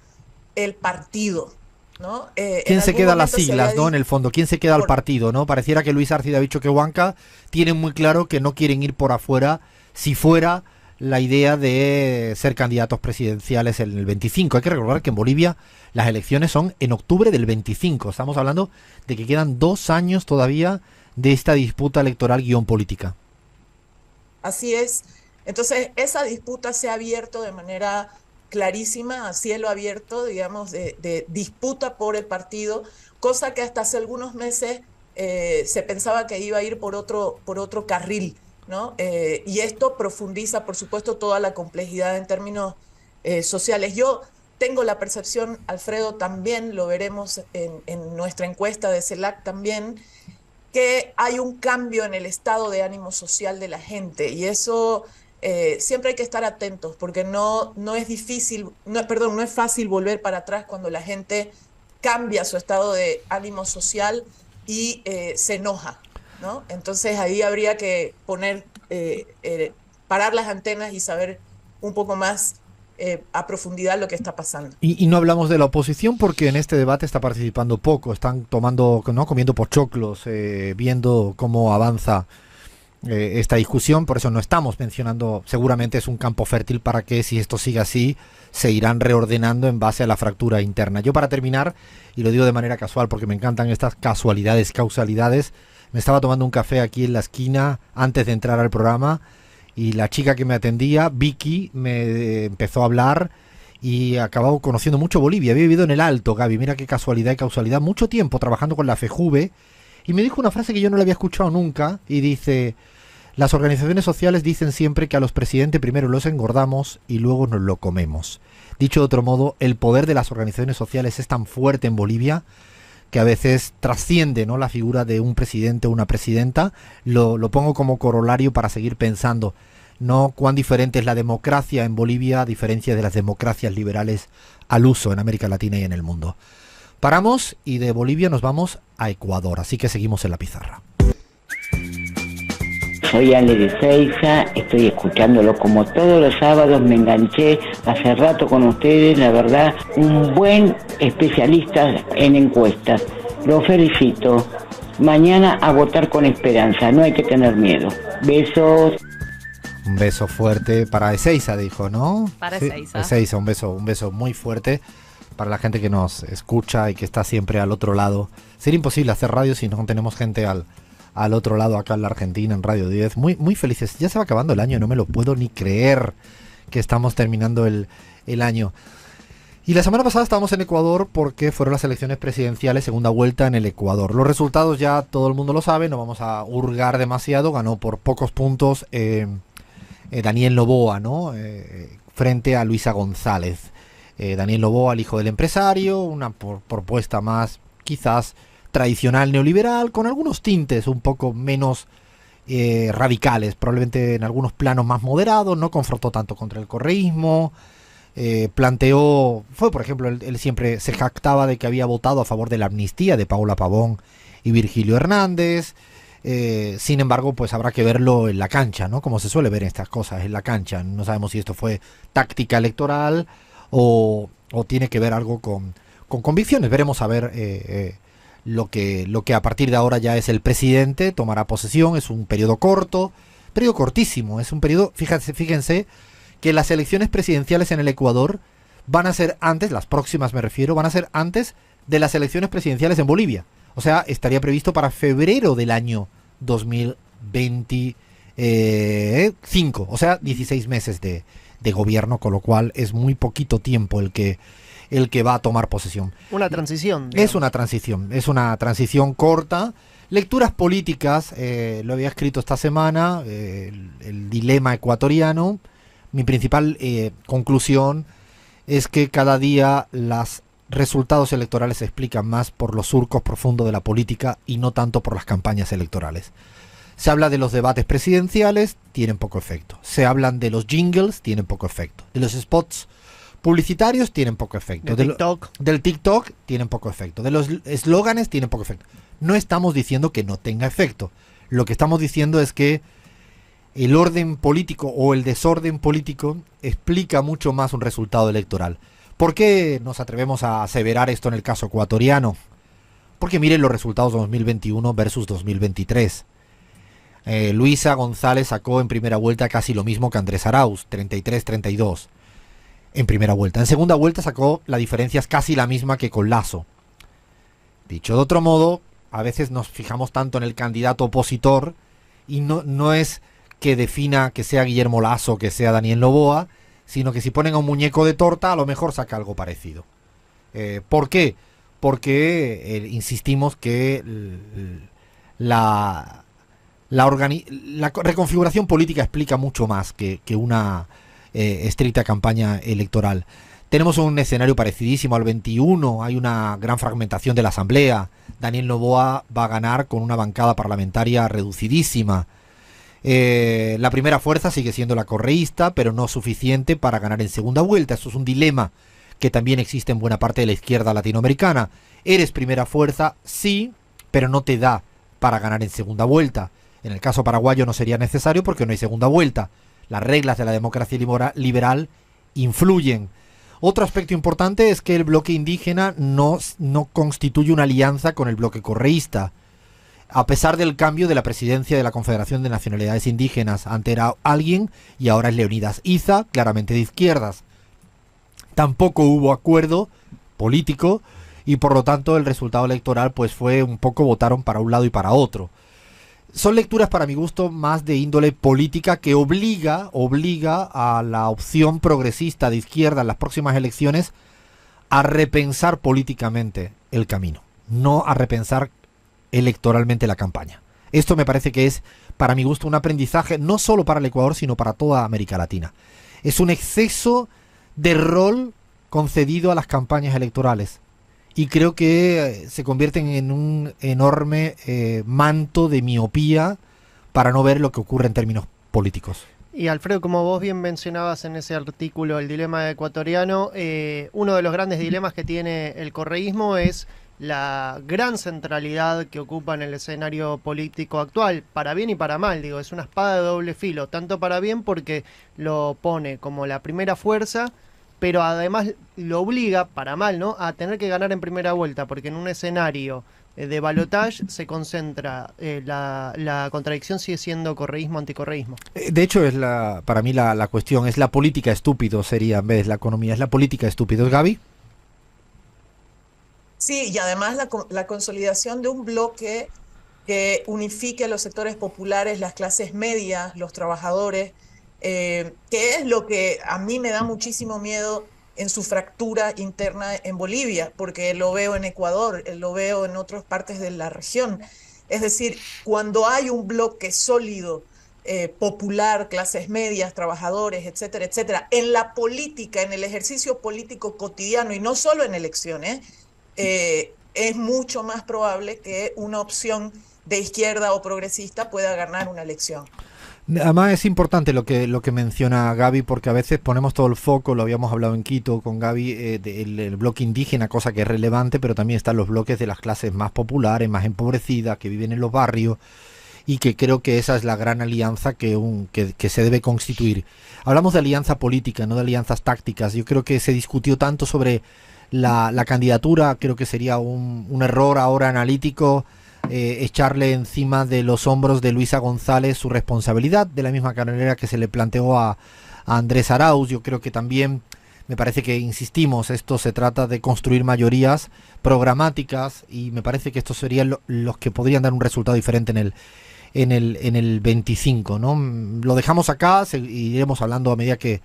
el partido, ¿no? ¿Quién se queda las siglas, no? En el fondo, ¿quién se queda al partido, no? Pareciera que Luis Arce y David Choquehuanca tienen muy claro que no quieren ir por afuera, si fuera la idea de ser candidatos presidenciales en el 25. Hay que recordar que en Bolivia las elecciones son en octubre del 25. Estamos hablando de que quedan 2 años todavía de esta disputa electoral guión política. Así es. Entonces, esa disputa se ha abierto de manera clarísima, a cielo abierto, digamos, de disputa por el partido, cosa que hasta hace algunos meses se pensaba que iba a ir por otro carril, ¿no? Y esto profundiza, por supuesto, toda la complejidad en términos sociales. Yo tengo la percepción, Alfredo, también lo veremos en nuestra encuesta de CELAC también, que hay un cambio en el estado de ánimo social de la gente, y eso siempre hay que estar atentos, porque no es fácil volver para atrás cuando la gente cambia su estado de ánimo social y se enoja, ¿no? Entonces ahí habría que parar las antenas y saber un poco más a profundidad lo que está pasando. Y no hablamos de la oposición porque en este debate está participando poco, están comiendo pochoclos, viendo cómo avanza esta discusión, por eso no estamos mencionando. Seguramente es un campo fértil para que, si esto sigue así, se irán reordenando en base a la fractura interna. Yo, para terminar, y lo digo de manera casual porque me encantan estas causalidades, me estaba tomando un café aquí en la esquina antes de entrar al programa, y la chica que me atendía, Vicky, me empezó a hablar y acababa conociendo mucho Bolivia. Había vivido en el Alto, Gaby, mira qué casualidad y causalidad, mucho tiempo trabajando con la FEJUVE, y me dijo una frase que yo no la había escuchado nunca, y dice: las organizaciones sociales dicen siempre que a los presidentes primero los engordamos y luego nos lo comemos. Dicho de otro modo, el poder de las organizaciones sociales es tan fuerte en Bolivia que a veces trasciende, ¿no?, la figura de un presidente o una presidenta. Lo pongo como corolario para seguir pensando, ¿no?, cuán diferente es la democracia en Bolivia a diferencia de las democracias liberales al uso en América Latina y en el mundo. Paramos y de Bolivia nos vamos a Ecuador, así que seguimos en la pizarra. Soy Ale de Seiza, estoy escuchándolo como todos los sábados, me enganché hace rato con ustedes, la verdad, un buen especialista en encuestas. Lo felicito. Mañana a votar con esperanza, no hay que tener miedo. Besos. Un beso fuerte para Ezeiza, dijo, ¿no? Para sí, Ezeiza. Ezeiza, un beso muy fuerte para la gente que nos escucha y que está siempre al otro lado. Sería imposible hacer radio si no tenemos gente al otro lado acá en la Argentina, en Radio 10. Muy, muy felices. Ya se va acabando el año, no me lo puedo ni creer que estamos terminando el año. Y la semana pasada estábamos en Ecuador porque fueron las elecciones presidenciales, segunda vuelta en el Ecuador. Los resultados ya todo el mundo lo sabe, no vamos a hurgar demasiado. Ganó por pocos puntos Daniel Noboa, ¿no? Frente a Luisa González. Daniel Noboa, el hijo del empresario, una propuesta más quizás tradicional neoliberal, con algunos tintes un poco menos radicales, probablemente en algunos planos más moderados, no confrontó tanto contra el correísmo, fue por ejemplo, él siempre se jactaba de que había votado a favor de la amnistía de Paula Pavón y Virgilio Hernández. Sin embargo, pues habrá que verlo en la cancha, ¿no? Como se suele ver estas cosas en la cancha. No sabemos si esto fue táctica electoral o tiene que ver algo con convicciones. Veremos a ver lo que a partir de ahora ya es el presidente, tomará posesión. Es un periodo cortísimo, es un periodo, fíjense que las elecciones presidenciales en el Ecuador van a ser antes, las próximas me refiero, van a ser antes de las elecciones presidenciales en Bolivia. O sea, estaría previsto para febrero del año 2024. 5, o sea, 16 meses de gobierno, con lo cual es muy poquito tiempo el que va a tomar posesión. Una transición. Es una transición corta. Lecturas políticas, lo había escrito esta semana, el dilema ecuatoriano. Mi principal conclusión es que cada día los resultados electorales se explican más por los surcos profundos de la política y no tanto por las campañas electorales. Se habla de los debates presidenciales, tienen poco efecto. Se hablan de los jingles, tienen poco efecto. De los spots publicitarios, tienen poco efecto. Del TikTok, tienen poco efecto. De los eslóganes, tienen poco efecto. No estamos diciendo que no tenga efecto. Lo que estamos diciendo es que el orden político o el desorden político explica mucho más un resultado electoral. ¿Por qué nos atrevemos a aseverar esto en el caso ecuatoriano? Porque miren los resultados de 2021 versus 2023. Luisa González sacó en primera vuelta casi lo mismo que Andrés Arauz, 33-32 en primera vuelta. En segunda vuelta sacó la diferencia es casi la misma que con Lasso. Dicho de otro modo, a veces nos fijamos tanto en el candidato opositor y no es que defina que sea Guillermo Lasso o que sea Daniel Noboa, sino que si ponen a un muñeco de torta a lo mejor saca algo parecido. ¿Por qué? Porque insistimos que la reconfiguración política explica mucho más que una estricta campaña electoral. Tenemos un escenario parecidísimo al 21, hay una gran fragmentación de la Asamblea. Daniel Noboa va a ganar con una bancada parlamentaria reducidísima. La primera fuerza sigue siendo la correísta, pero no suficiente para ganar en segunda vuelta. Esto es un dilema que también existe en buena parte de la izquierda latinoamericana. Eres primera fuerza, sí, pero no te da para ganar en segunda vuelta. En el caso paraguayo no sería necesario porque no hay segunda vuelta. Las reglas de la democracia liberal influyen. Otro aspecto importante es que el bloque indígena no constituye una alianza con el bloque correísta. A pesar del cambio de la presidencia de la Confederación de Nacionalidades Indígenas, antes era alguien y ahora es Leonidas Iza, claramente de izquierdas. Tampoco hubo acuerdo político y por lo tanto el resultado electoral pues fue un poco votaron para un lado y para otro. Son lecturas para mi gusto más de índole política que obliga a la opción progresista de izquierda en las próximas elecciones a repensar políticamente el camino, no a repensar electoralmente la campaña. Esto me parece que es, para mi gusto, un aprendizaje no solo para el Ecuador, sino para toda América Latina. Es un exceso de rol concedido a las campañas electorales. Y creo que se convierten en un enorme manto de miopía para no ver lo que ocurre en términos políticos. Y Alfredo, como vos bien mencionabas en ese artículo, el dilema ecuatoriano, uno de los grandes dilemas que tiene el correísmo es la gran centralidad que ocupa en el escenario político actual, para bien y para mal, digo, es una espada de doble filo, tanto para bien porque lo pone como la primera fuerza, pero además lo obliga, para mal, ¿no?, a tener que ganar en primera vuelta, porque en un escenario de balotage se concentra, la contradicción sigue siendo correísmo-anticorreísmo. De hecho, para mí la cuestión es la política estúpido, sería en vez de la economía, es la política estúpido. ¿Gaby? Sí, y además la consolidación de un bloque que unifique a los sectores populares, las clases medias, los trabajadores, que es lo que a mí me da muchísimo miedo en su fractura interna en Bolivia, porque lo veo en Ecuador, lo veo en otras partes de la región. Es decir, cuando hay un bloque sólido, popular, clases medias, trabajadores, etcétera, etcétera, en la política, en el ejercicio político cotidiano y no solo en elecciones, es mucho más probable que una opción de izquierda o progresista pueda ganar una elección. Además es importante lo que menciona Gaby, porque a veces ponemos todo el foco, lo habíamos hablado en Quito con Gaby, del bloque indígena, cosa que es relevante, pero también están los bloques de las clases más populares, más empobrecidas, que viven en los barrios, y que creo que esa es la gran alianza que se debe constituir. Hablamos de alianza política, no de alianzas tácticas. Yo creo que se discutió tanto sobre la candidatura, creo que sería un error ahora analítico echarle encima de los hombros de Luisa González su responsabilidad, de la misma manera que se le planteó a Andrés Arauz. Yo creo que también, me parece que insistimos, esto se trata de construir mayorías programáticas y me parece que estos serían los que podrían dar un resultado diferente en el 25, ¿no? Lo dejamos acá, iremos hablando a medida que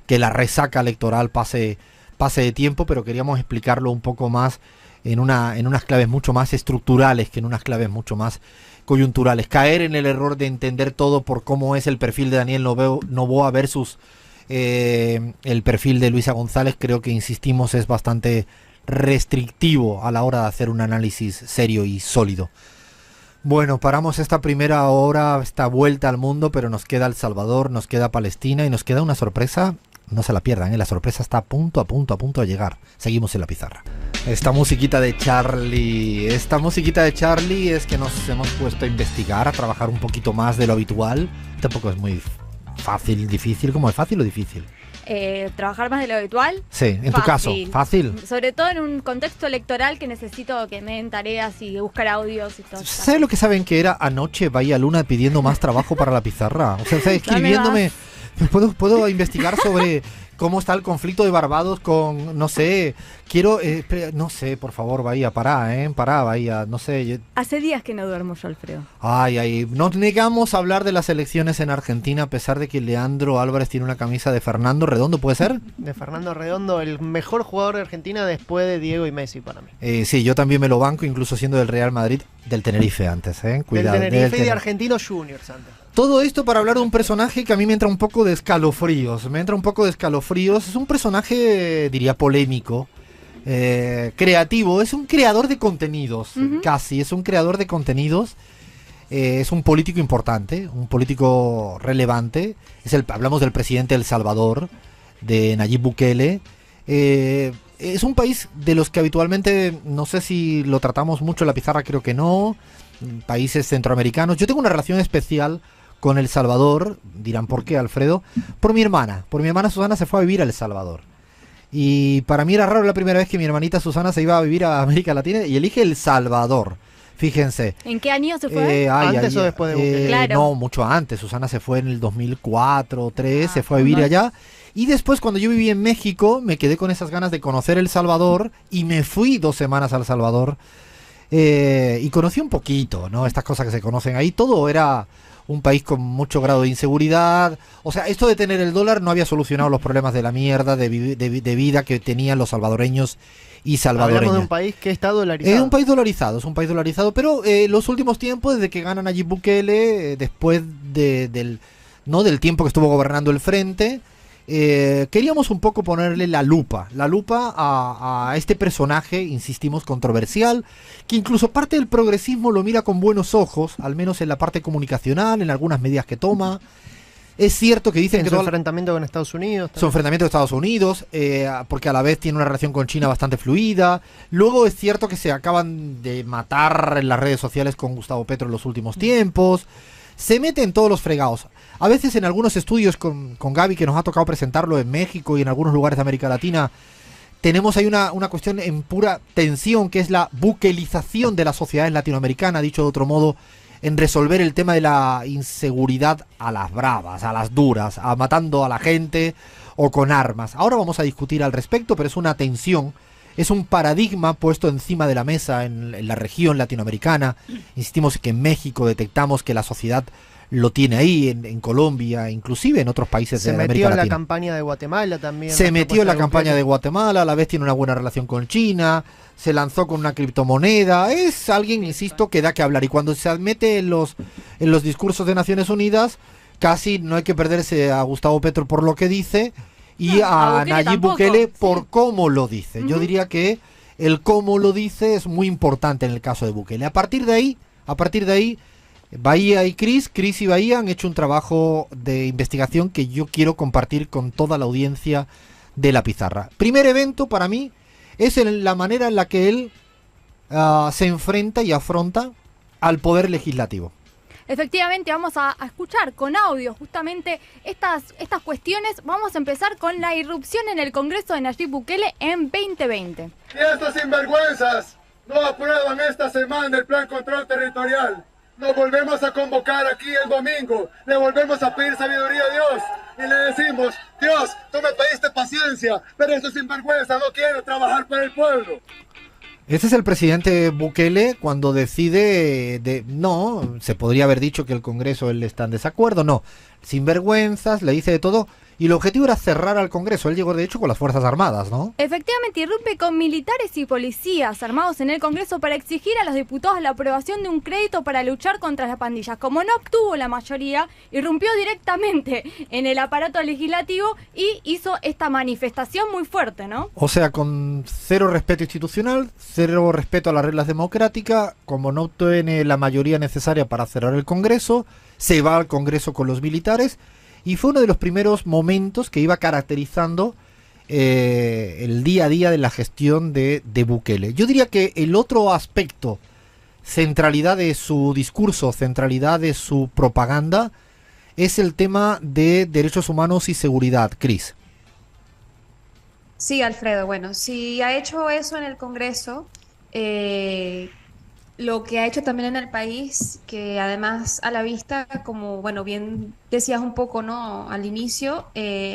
la resaca electoral pase de tiempo, pero queríamos explicarlo un poco más en unas claves mucho más estructurales que en unas claves mucho más coyunturales. Caer en el error de entender todo por cómo es el perfil de Daniel Noboa versus el perfil de Luisa González, creo que, insistimos, es bastante restrictivo a la hora de hacer un análisis serio y sólido. Bueno, paramos esta primera hora, esta vuelta al mundo, pero nos queda El Salvador, nos queda Palestina y nos queda una sorpresa. No se la pierdan, la sorpresa está a punto de llegar. Seguimos en la pizarra. Esta musiquita de Charlie es que nos hemos puesto a investigar, a trabajar un poquito más de lo habitual. Tampoco es muy fácil, difícil. ¿Cómo es fácil o difícil? Trabajar más de lo habitual. Sí, en tu caso, fácil. Sobre todo en un contexto electoral que necesito que me den tareas y buscar audios y todo. ¿Sabes lo que saben que era anoche Bahía Luna pidiendo más trabajo para la pizarra? O sea, está escribiéndome. ¿Puedo investigar sobre cómo está el conflicto de Barbados con, no sé, no sé, por favor, Bahía, pará, Bahía, no sé. Hace días que no duermo yo, Alfredo. Ay, nos negamos a hablar de las elecciones en Argentina a pesar de que Leandro Álvarez tiene una camisa de Fernando Redondo, ¿puede ser? De Fernando Redondo, el mejor jugador de Argentina después de Diego y Messi para mí. Sí, yo también me lo banco, incluso siendo del Real Madrid, del Tenerife antes, Cuidado. Del Tenerife y de Argentinos Juniors antes. Todo esto para hablar de un personaje que a mí me entra un poco de escalofríos. Es un personaje, diría, polémico, creativo. Es un creador de contenidos, casi. Es un creador de contenidos. Es un político importante, un político relevante. Hablamos del presidente de El Salvador, de Nayib Bukele. Es un país de los que habitualmente, no sé si lo tratamos mucho en la pizarra, creo que no. Países centroamericanos. Yo tengo una relación especial con El Salvador, dirán por qué, Alfredo, por mi hermana Susana se fue a vivir a El Salvador. Y para mí era raro la primera vez que mi hermanita Susana se iba a vivir a América Latina y elige El Salvador. Fíjense. ¿En qué año se fue? ¿Antes o después de Bukele? Claro. No, mucho antes. Susana se fue en el 2004 o 2003, se fue a vivir allá. Y después, cuando yo viví en México, me quedé con esas ganas de conocer El Salvador y me fui 2 semanas a El Salvador. Y conocí un poquito, ¿no? Estas cosas que se conocen ahí. Todo era un país con mucho grado de inseguridad. O sea, esto de tener el dólar no había solucionado los problemas de la mierda de vida que tenían los salvadoreños y salvadoreñas. Hablamos de un país que está dolarizado. Es un país dolarizado, pero los últimos tiempos, desde que ganan Nayib Bukele, después del tiempo que estuvo gobernando el frente, queríamos un poco ponerle la lupa a este personaje, insistimos, controversial, que incluso parte del progresismo lo mira con buenos ojos, al menos en la parte comunicacional, en algunas medidas que toma. Es cierto que dicen que su enfrentamiento con Estados Unidos. Su enfrentamiento con Estados Unidos, porque a la vez tiene una relación con China bastante fluida. Luego es cierto que se acaban de matar en las redes sociales con Gustavo Petro en los últimos tiempos. Se mete en todos los fregados. A veces en algunos estudios con Gaby, que nos ha tocado presentarlo en México y en algunos lugares de América Latina, tenemos ahí una cuestión en pura tensión, que es la buquelización de las sociedades latinoamericanas, dicho de otro modo, en resolver el tema de la inseguridad a las bravas, a las duras, matando a la gente o con armas. Ahora vamos a discutir al respecto, pero es una tensión, es un paradigma puesto encima de la mesa en la región latinoamericana. Insistimos que en México detectamos que la sociedad lo tiene ahí, en Colombia, inclusive en otros países de América Latina. Se metió en la campaña de Guatemala también. Se metió en la campaña de Guatemala, a la vez tiene una buena relación con China, se lanzó con una criptomoneda, es alguien, insisto, que da que hablar. Y cuando se mete en los discursos de Naciones Unidas, casi no hay que perderse a Gustavo Petro por lo que dice y a Nayib Bukele por cómo lo dice. Yo diría que el cómo lo dice es muy importante en el caso de Bukele. A partir de ahí, Bahía y Cris y Bahía han hecho un trabajo de investigación que yo quiero compartir con toda la audiencia de La Pizarra. Primer evento para mí es la manera en la que él se enfrenta y afronta al poder legislativo. Efectivamente, vamos a escuchar con audio justamente estas cuestiones. Vamos a empezar con la irrupción en el Congreso de Nayib Bukele en 2020. Y estos sinvergüenzas no aprueban esta semana el Plan Control Territorial. Nos volvemos a convocar aquí el domingo, le volvemos a pedir sabiduría a Dios y le decimos: Dios, tú me pediste paciencia, pero estos sinvergüenzas no quieren trabajar para el pueblo. Ese es el presidente Bukele cuando decide no, se podría haber dicho que el Congreso él está en desacuerdo, no, sin vergüenzas, le dice de todo, y el objetivo era cerrar al Congreso. Él llegó de hecho con las Fuerzas Armadas, ¿no? Efectivamente, irrumpe con militares y policías armados en el Congreso para exigir a los diputados la aprobación de un crédito para luchar contra las pandillas. Como no obtuvo la mayoría, irrumpió directamente en el aparato legislativo y hizo esta manifestación muy fuerte, ¿no? O sea, con cero respeto institucional, cero respeto a las reglas democráticas, como no obtiene la mayoría necesaria para cerrar el Congreso, se va al Congreso con los militares, y fue uno de los primeros momentos que iba caracterizando el día a día de la gestión de Bukele. Yo diría que el otro aspecto, centralidad de su discurso, centralidad de su propaganda, es el tema de derechos humanos y seguridad. Cris. Sí, Alfredo, bueno, si ha hecho eso en el Congreso, lo que ha hecho también en el país, que además a la vista, como bueno, bien decías un poco, ¿no? Al inicio,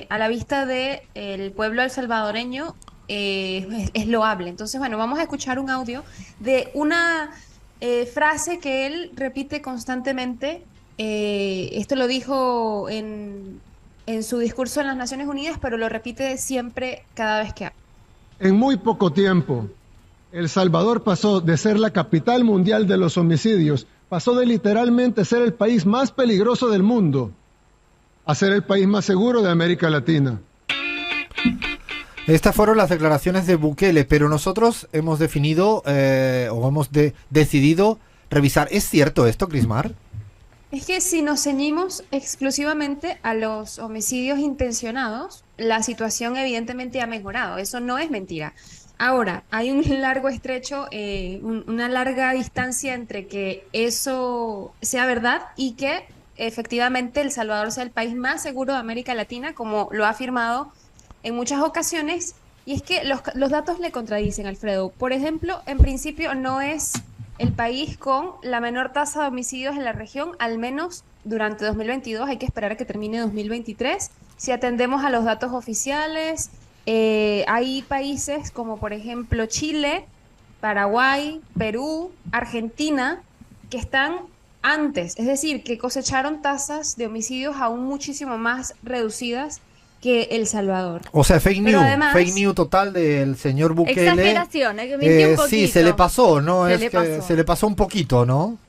a la vista del pueblo salvadoreño es loable. Entonces, bueno, vamos a escuchar un audio de una frase que él repite constantemente. Esto lo dijo en su discurso en las Naciones Unidas, pero lo repite siempre cada vez que habla. En muy poco tiempo, El Salvador pasó de ser la capital mundial de los homicidios, pasó de literalmente ser el país más peligroso del mundo a ser el país más seguro de América Latina. Estas fueron las declaraciones de Bukele, pero nosotros hemos definido o hemos decidido revisar. ¿Es cierto esto, Crismar? Es que si nos ceñimos exclusivamente a los homicidios intencionados, la situación evidentemente ha mejorado. Eso no es mentira. Ahora, hay un largo estrecho, una larga distancia entre que eso sea verdad y que efectivamente El Salvador sea el país más seguro de América Latina, como lo ha afirmado en muchas ocasiones. Y es que los datos le contradicen, Alfredo. Por ejemplo, en principio no es el país con la menor tasa de homicidios en la región, al menos durante 2022. Hay que esperar a que termine 2023. Si atendemos a los datos oficiales, hay países como por ejemplo Chile, Paraguay, Perú, Argentina, que están antes, es decir, que cosecharon tasas de homicidios aún muchísimo más reducidas que El Salvador. O sea, fake news, además, fake news total del señor Bukele. Exageración, que mintió un poquito. Sí, se le pasó, ¿no? Se le pasó un poquito, ¿no?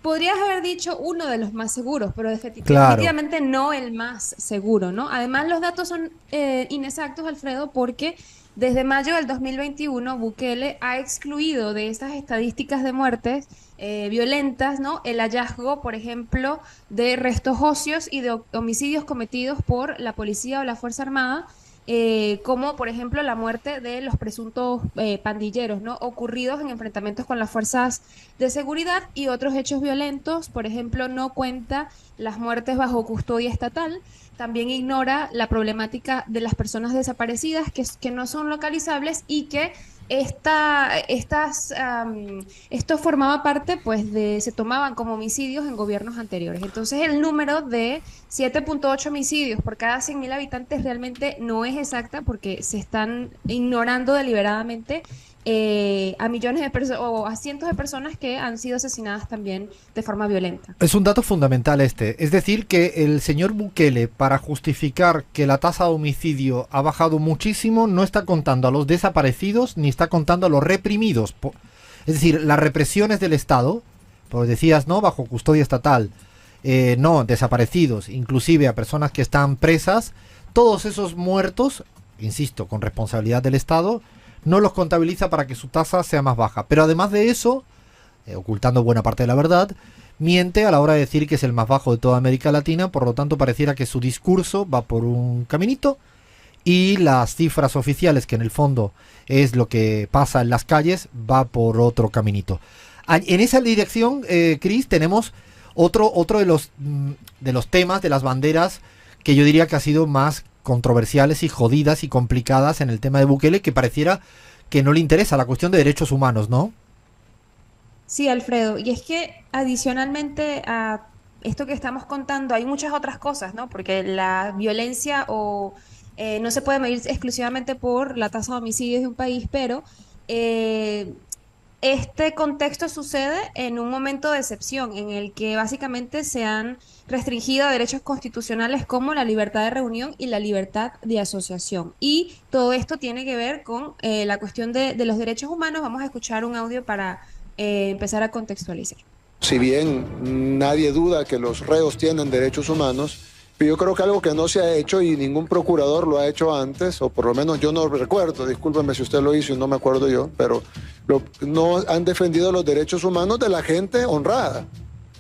Podrías haber dicho uno de los más seguros, pero definitivamente no el más seguro, ¿no? Además, los datos son inexactos, Alfredo, porque desde mayo del 2021 Bukele ha excluido de estas estadísticas de muertes violentas, ¿no? El hallazgo, por ejemplo, de restos óseos y de homicidios cometidos por la policía o la Fuerza Armada, como por ejemplo la muerte de los presuntos pandilleros, ¿no? Ocurridos en enfrentamientos con las fuerzas de seguridad, y otros hechos violentos. Por ejemplo, no cuenta las muertes bajo custodia estatal. También ignora la problemática de las personas desaparecidas que no son localizables y que esto formaba parte, pues, se tomaban como homicidios en gobiernos anteriores. Entonces, el número de 7.8 homicidios por cada 100.000 habitantes realmente no es exacta, porque se están ignorando deliberadamente a millones de personas o a cientos de personas que han sido asesinadas también de forma violenta. Es un dato fundamental este. Es decir, que el señor Bukele, para justificar que la tasa de homicidio ha bajado muchísimo, no está contando a los desaparecidos ni está contando a los reprimidos. Es decir, las represiones del Estado, pues decías, ¿no? Bajo custodia estatal, no, desaparecidos, inclusive a personas que están presas, todos esos muertos, insisto, con responsabilidad del Estado, no los contabiliza para que su tasa sea más baja. Pero además de eso, ocultando buena parte de la verdad, miente a la hora de decir que es el más bajo de toda América Latina. Por lo tanto, pareciera que su discurso va por un caminito y las cifras oficiales, que en el fondo es lo que pasa en las calles, va por otro caminito. En esa dirección, Cris, tenemos otro de los temas, de las banderas, que yo diría que ha sido más controversiales y jodidas y complicadas en el tema de Bukele, que pareciera que no le interesa la cuestión de derechos humanos, ¿no? Sí, Alfredo, y es que adicionalmente a esto que estamos contando hay muchas otras cosas, ¿no? Porque la violencia no se puede medir exclusivamente por la tasa de homicidios de un país, pero este contexto sucede en un momento de excepción en el que básicamente se han restringido derechos constitucionales como la libertad de reunión y la libertad de asociación. Y todo esto tiene que ver con la cuestión de los derechos humanos. Vamos a escuchar un audio para empezar a contextualizar. Si bien nadie duda que los reos tienen derechos humanos, pero yo creo que algo que no se ha hecho y ningún procurador lo ha hecho antes, o por lo menos yo no recuerdo, discúlpeme si usted lo hizo y no me acuerdo yo, pero no han defendido los derechos humanos de la gente honrada.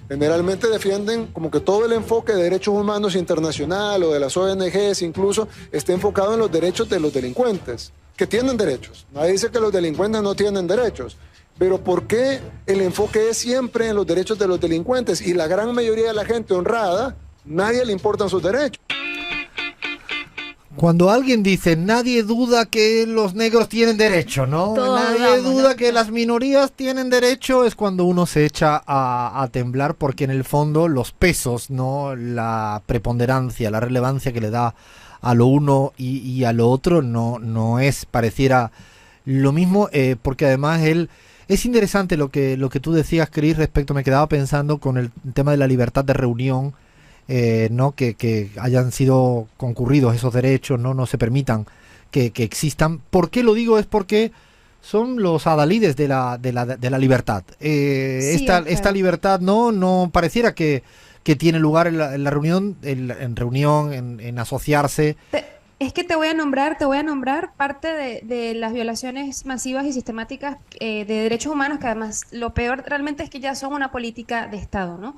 Generalmente defienden como que todo el enfoque de derechos humanos internacional o de las ONGs incluso esté enfocado en los derechos de los delincuentes, que tienen derechos. Nadie dice que los delincuentes no tienen derechos. Pero ¿por qué el enfoque es siempre en los derechos de los delincuentes? Y la gran mayoría de la gente honrada, nadie le importan sus derechos. Cuando alguien dice, nadie duda que los negros tienen derecho, ¿no? Todos Nadie dudamos, duda ¿no? que las minorías tienen derecho, es cuando uno se echa a temblar, porque en el fondo los pesos, ¿no? La preponderancia, la relevancia que le da a lo uno y a lo otro no es, pareciera lo mismo, porque además es interesante lo que tú decías, Cris, respecto, me quedaba pensando con el tema de la libertad de reunión, ¿no? Que hayan sido concurridos esos derechos, no se permitan que existan. ¿Por qué lo digo? Es porque son los adalides de la libertad. Esta libertad no pareciera que tiene lugar en la reunión, en asociarse. Es que te voy a nombrar parte de las violaciones masivas y sistemáticas de derechos humanos, que además lo peor realmente es que ya son una política de Estado, ¿no?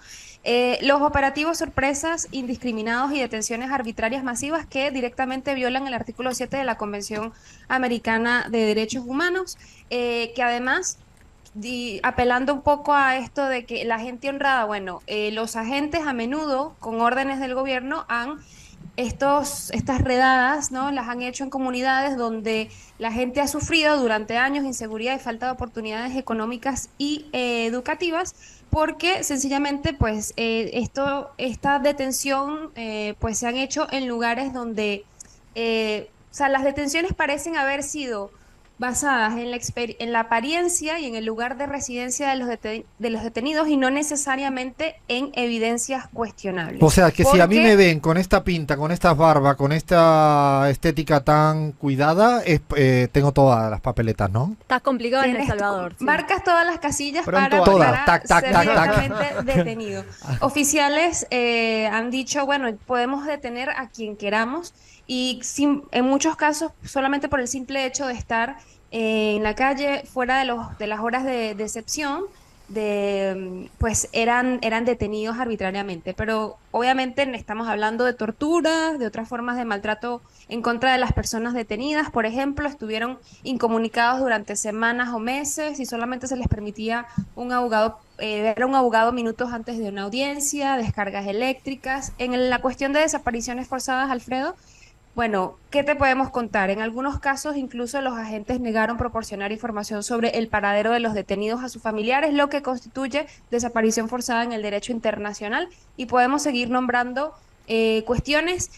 Los operativos sorpresas indiscriminados y detenciones arbitrarias masivas que directamente violan el artículo 7 de la Convención Americana de Derechos Humanos, que además, apelando un poco a esto de que la gente honrada, los agentes a menudo, con órdenes del gobierno, estas redadas, ¿no? Las han hecho en comunidades donde la gente ha sufrido durante años inseguridad y falta de oportunidades económicas y educativas, porque sencillamente pues esta detención pues se han hecho en lugares donde las detenciones parecen haber sido basadas en la apariencia y en el lugar de residencia de los detenidos y no necesariamente en evidencias cuestionables. O sea, que si a mí me ven con esta pinta, con estas barbas, con esta estética tan cuidada, tengo todas las papeletas, ¿no? Estás complicado en El Salvador. Sí. Marcas todas las casillas para ser directamente detenido. Oficiales han dicho, podemos detener a quien queramos, y en muchos casos solamente por el simple hecho de estar en la calle fuera de las horas de excepción, pues eran detenidos arbitrariamente. Pero obviamente estamos hablando de torturas, de otras formas de maltrato en contra de las personas detenidas. Por ejemplo, estuvieron incomunicados durante semanas o meses y solamente se les permitía ver a un abogado minutos antes de una audiencia, descargas eléctricas. En la cuestión de desapariciones forzadas, Alfredo, ¿qué te podemos contar? En algunos casos incluso los agentes negaron proporcionar información sobre el paradero de los detenidos a sus familiares, lo que constituye desaparición forzada en el derecho internacional, y podemos seguir nombrando cuestiones.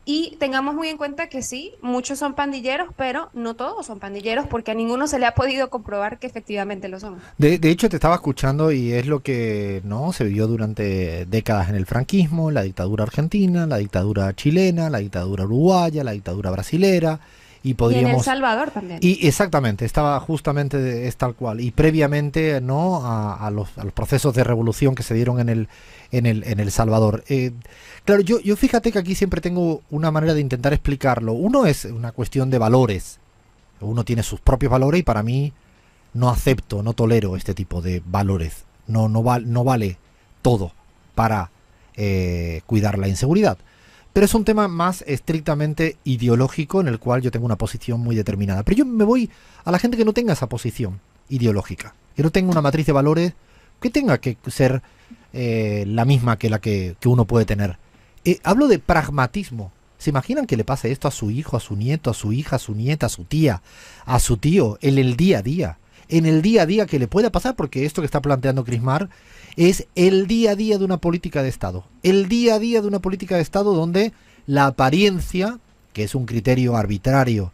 Y tengamos muy en cuenta que sí, muchos son pandilleros, pero no todos son pandilleros, porque a ninguno se le ha podido comprobar que efectivamente lo son. De hecho, te estaba escuchando y es lo que se vivió durante décadas en el franquismo, la dictadura argentina, la dictadura chilena, la dictadura uruguaya, la dictadura brasilera. Y en El Salvador también. Y exactamente, estaba justamente es tal cual. Y previamente a los procesos de revolución que se dieron en el Salvador. Claro, yo fíjate que aquí siempre tengo una manera de intentar explicarlo. Uno es una cuestión de valores. Uno tiene sus propios valores y para mí no acepto, no tolero este tipo de valores. No vale todo para cuidar la inseguridad. Pero es un tema más estrictamente ideológico en el cual yo tengo una posición muy determinada. Pero yo me voy a la gente que no tenga esa posición ideológica, que no tenga una matriz de valores que tenga que ser la misma que la que uno puede tener. Hablo de pragmatismo. ¿Se imaginan que le pase esto a su hijo, a su nieto, a su hija, a su nieta, a su tía, a su tío, en el día a día? En el día a día que le pueda pasar, porque esto que está planteando Crismar es el día a día de una política de Estado. El día a día de una política de Estado donde la apariencia, que es un criterio arbitrario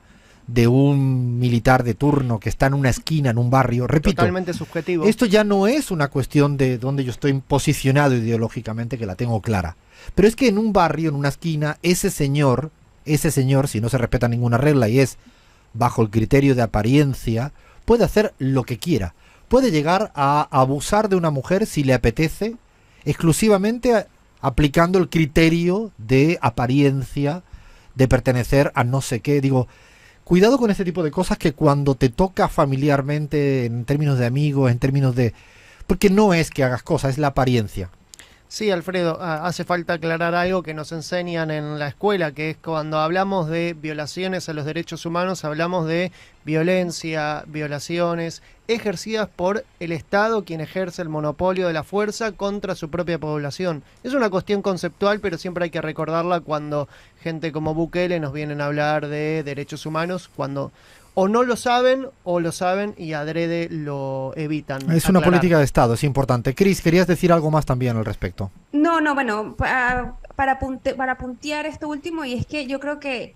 de un militar de turno que está en una esquina, en un barrio. Repito, totalmente subjetivo. Esto ya no es una cuestión de dónde yo estoy posicionado ideológicamente, que la tengo clara. Pero es que en un barrio, en una esquina, ese señor, si no se respeta ninguna regla y es bajo el criterio de apariencia, puede hacer lo que quiera. Puede llegar a abusar de una mujer si le apetece, exclusivamente aplicando el criterio de apariencia, de pertenecer a no sé qué. Digo, cuidado con ese tipo de cosas que cuando te toca familiarmente, en términos de amigos, en términos de... Porque no es que hagas cosas, es la apariencia. Sí, Alfredo, hace falta aclarar algo que nos enseñan en la escuela, que es cuando hablamos de violaciones a los derechos humanos, hablamos de violencia, violaciones ejercidas por el Estado, quien ejerce el monopolio de la fuerza contra su propia población. Es una cuestión conceptual, pero siempre hay que recordarla cuando gente como Bukele nos vienen a hablar de derechos humanos, cuando o no lo saben o lo saben y adrede lo evitan. Es una política de Estado, es importante. Cris, querías decir algo más también al respecto. No, bueno, para puntear esto último, y es que yo creo que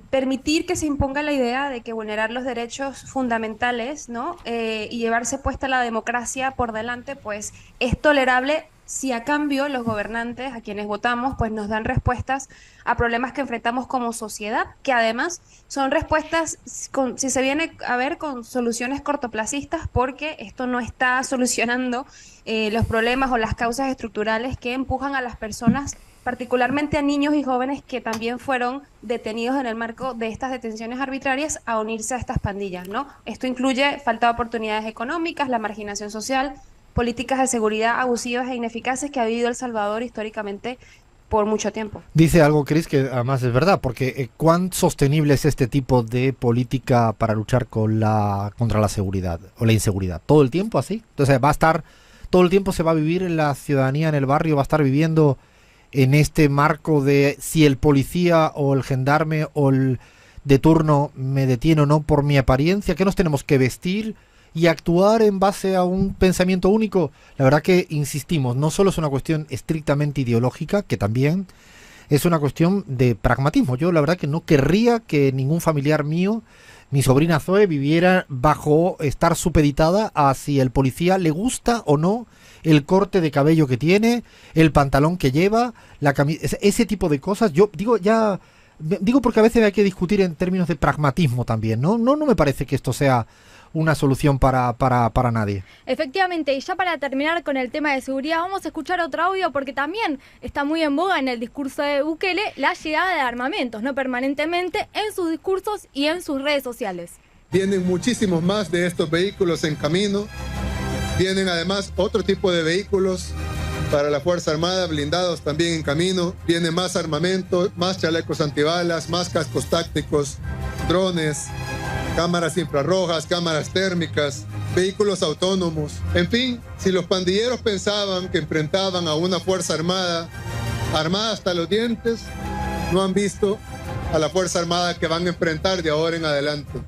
permitir que se imponga la idea de que vulnerar los derechos fundamentales, ¿no? Y llevarse puesta la democracia por delante, pues es tolerable si a cambio los gobernantes a quienes votamos pues nos dan respuestas a problemas que enfrentamos como sociedad, que además son respuestas, si se viene a ver, con soluciones cortoplacistas, porque esto no está solucionando los problemas o las causas estructurales que empujan a las personas, particularmente a niños y jóvenes que también fueron detenidos en el marco de estas detenciones arbitrarias, a unirse a estas pandillas, ¿no? Esto incluye falta de oportunidades económicas, la marginación social, políticas de seguridad abusivas e ineficaces que ha vivido El Salvador históricamente por mucho tiempo. Dice algo, Cris, que además es verdad, porque ¿cuán sostenible es este tipo de política para luchar contra la seguridad o la inseguridad? ¿Todo el tiempo así? Entonces va a estar, todo el tiempo se va a vivir en la ciudadanía, en el barrio, va a estar viviendo en este marco de si el policía o el gendarme o el de turno me detiene o no por mi apariencia, ¿qué nos tenemos que vestir y actuar en base a un pensamiento único? La verdad que insistimos, no solo es una cuestión estrictamente ideológica, que también es una cuestión de pragmatismo. Yo la verdad que no querría que ningún familiar mío, mi sobrina Zoe, viviera bajo estar supeditada a si el policía le gusta o no el corte de cabello que tiene, el pantalón que lleva, la camisa, ese tipo de cosas. Yo digo porque a veces hay que discutir en términos de pragmatismo también, ¿no? No me parece que esto sea una solución para nadie. Efectivamente, y ya para terminar con el tema de seguridad, vamos a escuchar otro audio porque también está muy en boga en el discurso de Bukele la llegada de armamentos, no permanentemente, en sus discursos y en sus redes sociales. Vienen muchísimos más de estos vehículos en camino. Vienen además otro tipo de vehículos para la Fuerza Armada, blindados también en camino. Viene más armamento, más chalecos antibalas, más cascos tácticos, drones, cámaras infrarrojas, cámaras térmicas, vehículos autónomos. En fin, si los pandilleros pensaban que enfrentaban a una Fuerza Armada armada hasta los dientes, no han visto a la Fuerza Armada que van a enfrentar de ahora en adelante.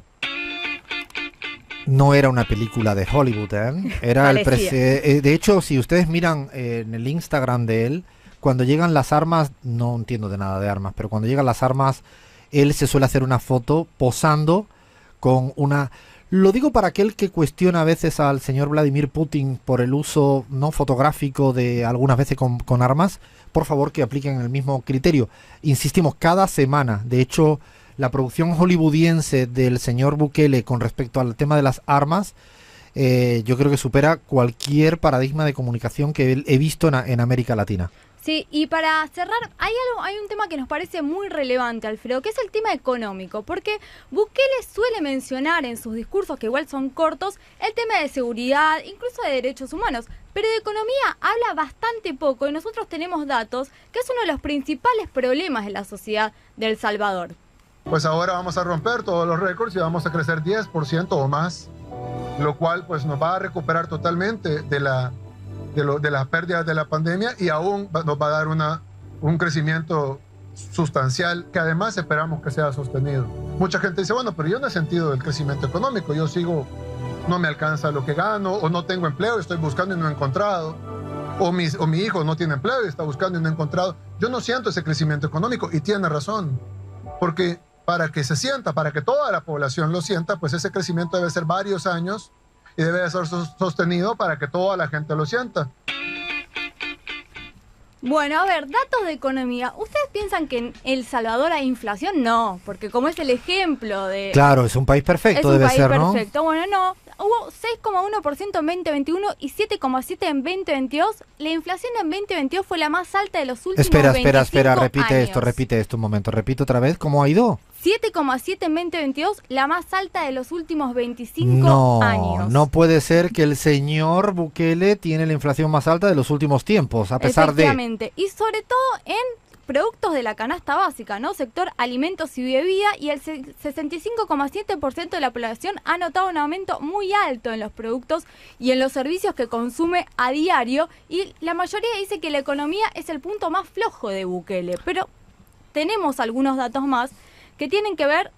No era una película de Hollywood, ¿eh? Era de hecho, si ustedes miran en el Instagram de él, cuando llegan las armas, no entiendo de nada de armas, pero cuando llegan las armas, él se suele hacer una foto posando con una... Lo digo para aquel que cuestiona a veces al señor Vladimir Putin por el uso no fotográfico de algunas veces con armas, por favor que apliquen el mismo criterio. Insistimos, cada semana, de hecho, la producción hollywoodiense del señor Bukele con respecto al tema de las armas, yo creo que supera cualquier paradigma de comunicación que he visto en América Latina. Sí, y para cerrar, hay un tema que nos parece muy relevante, Alfredo, que es el tema económico, porque Bukele suele mencionar en sus discursos, que igual son cortos, el tema de seguridad, incluso de derechos humanos, pero de economía habla bastante poco y nosotros tenemos datos que es uno de los principales problemas de la sociedad de El Salvador. Pues ahora vamos a romper todos los récords y vamos a crecer 10% o más, lo cual pues nos va a recuperar totalmente de las pérdidas de la pandemia y aún nos va a dar un crecimiento sustancial que además esperamos que sea sostenido. Mucha gente dice, bueno, pero yo no he sentido el crecimiento económico, yo sigo, no me alcanza lo que gano, o no tengo empleo, estoy buscando y no he encontrado, o mi hijo no tiene empleo y está buscando y no ha encontrado. Yo no siento ese crecimiento económico y tiene razón, porque para que se sienta, para que toda la población lo sienta, pues ese crecimiento debe ser varios años y debe de ser sostenido para que toda la gente lo sienta. Bueno, a ver, datos de economía. ¿Ustedes piensan que en El Salvador hay inflación? No, porque como es el ejemplo de... Claro, es un país perfecto, debe ser, ¿no? Perfecto, bueno, no. Hubo 6,1% en 2021 y 7,7% en 2022. La inflación en 2022 fue la más alta de los últimos 25 repite esto un momento. Repite otra vez, ¿cómo ha ido? 7,7 en 2022, la más alta de los últimos 25 años. No puede ser que el señor Bukele tiene la inflación más alta de los últimos tiempos, a pesar de... Efectivamente, y sobre todo en productos de la canasta básica, ¿no? Sector alimentos y bebida, y el 65,7% de la población ha notado un aumento muy alto en los productos y en los servicios que consume a diario, y la mayoría dice que la economía es el punto más flojo de Bukele, pero tenemos algunos datos más que tienen que ver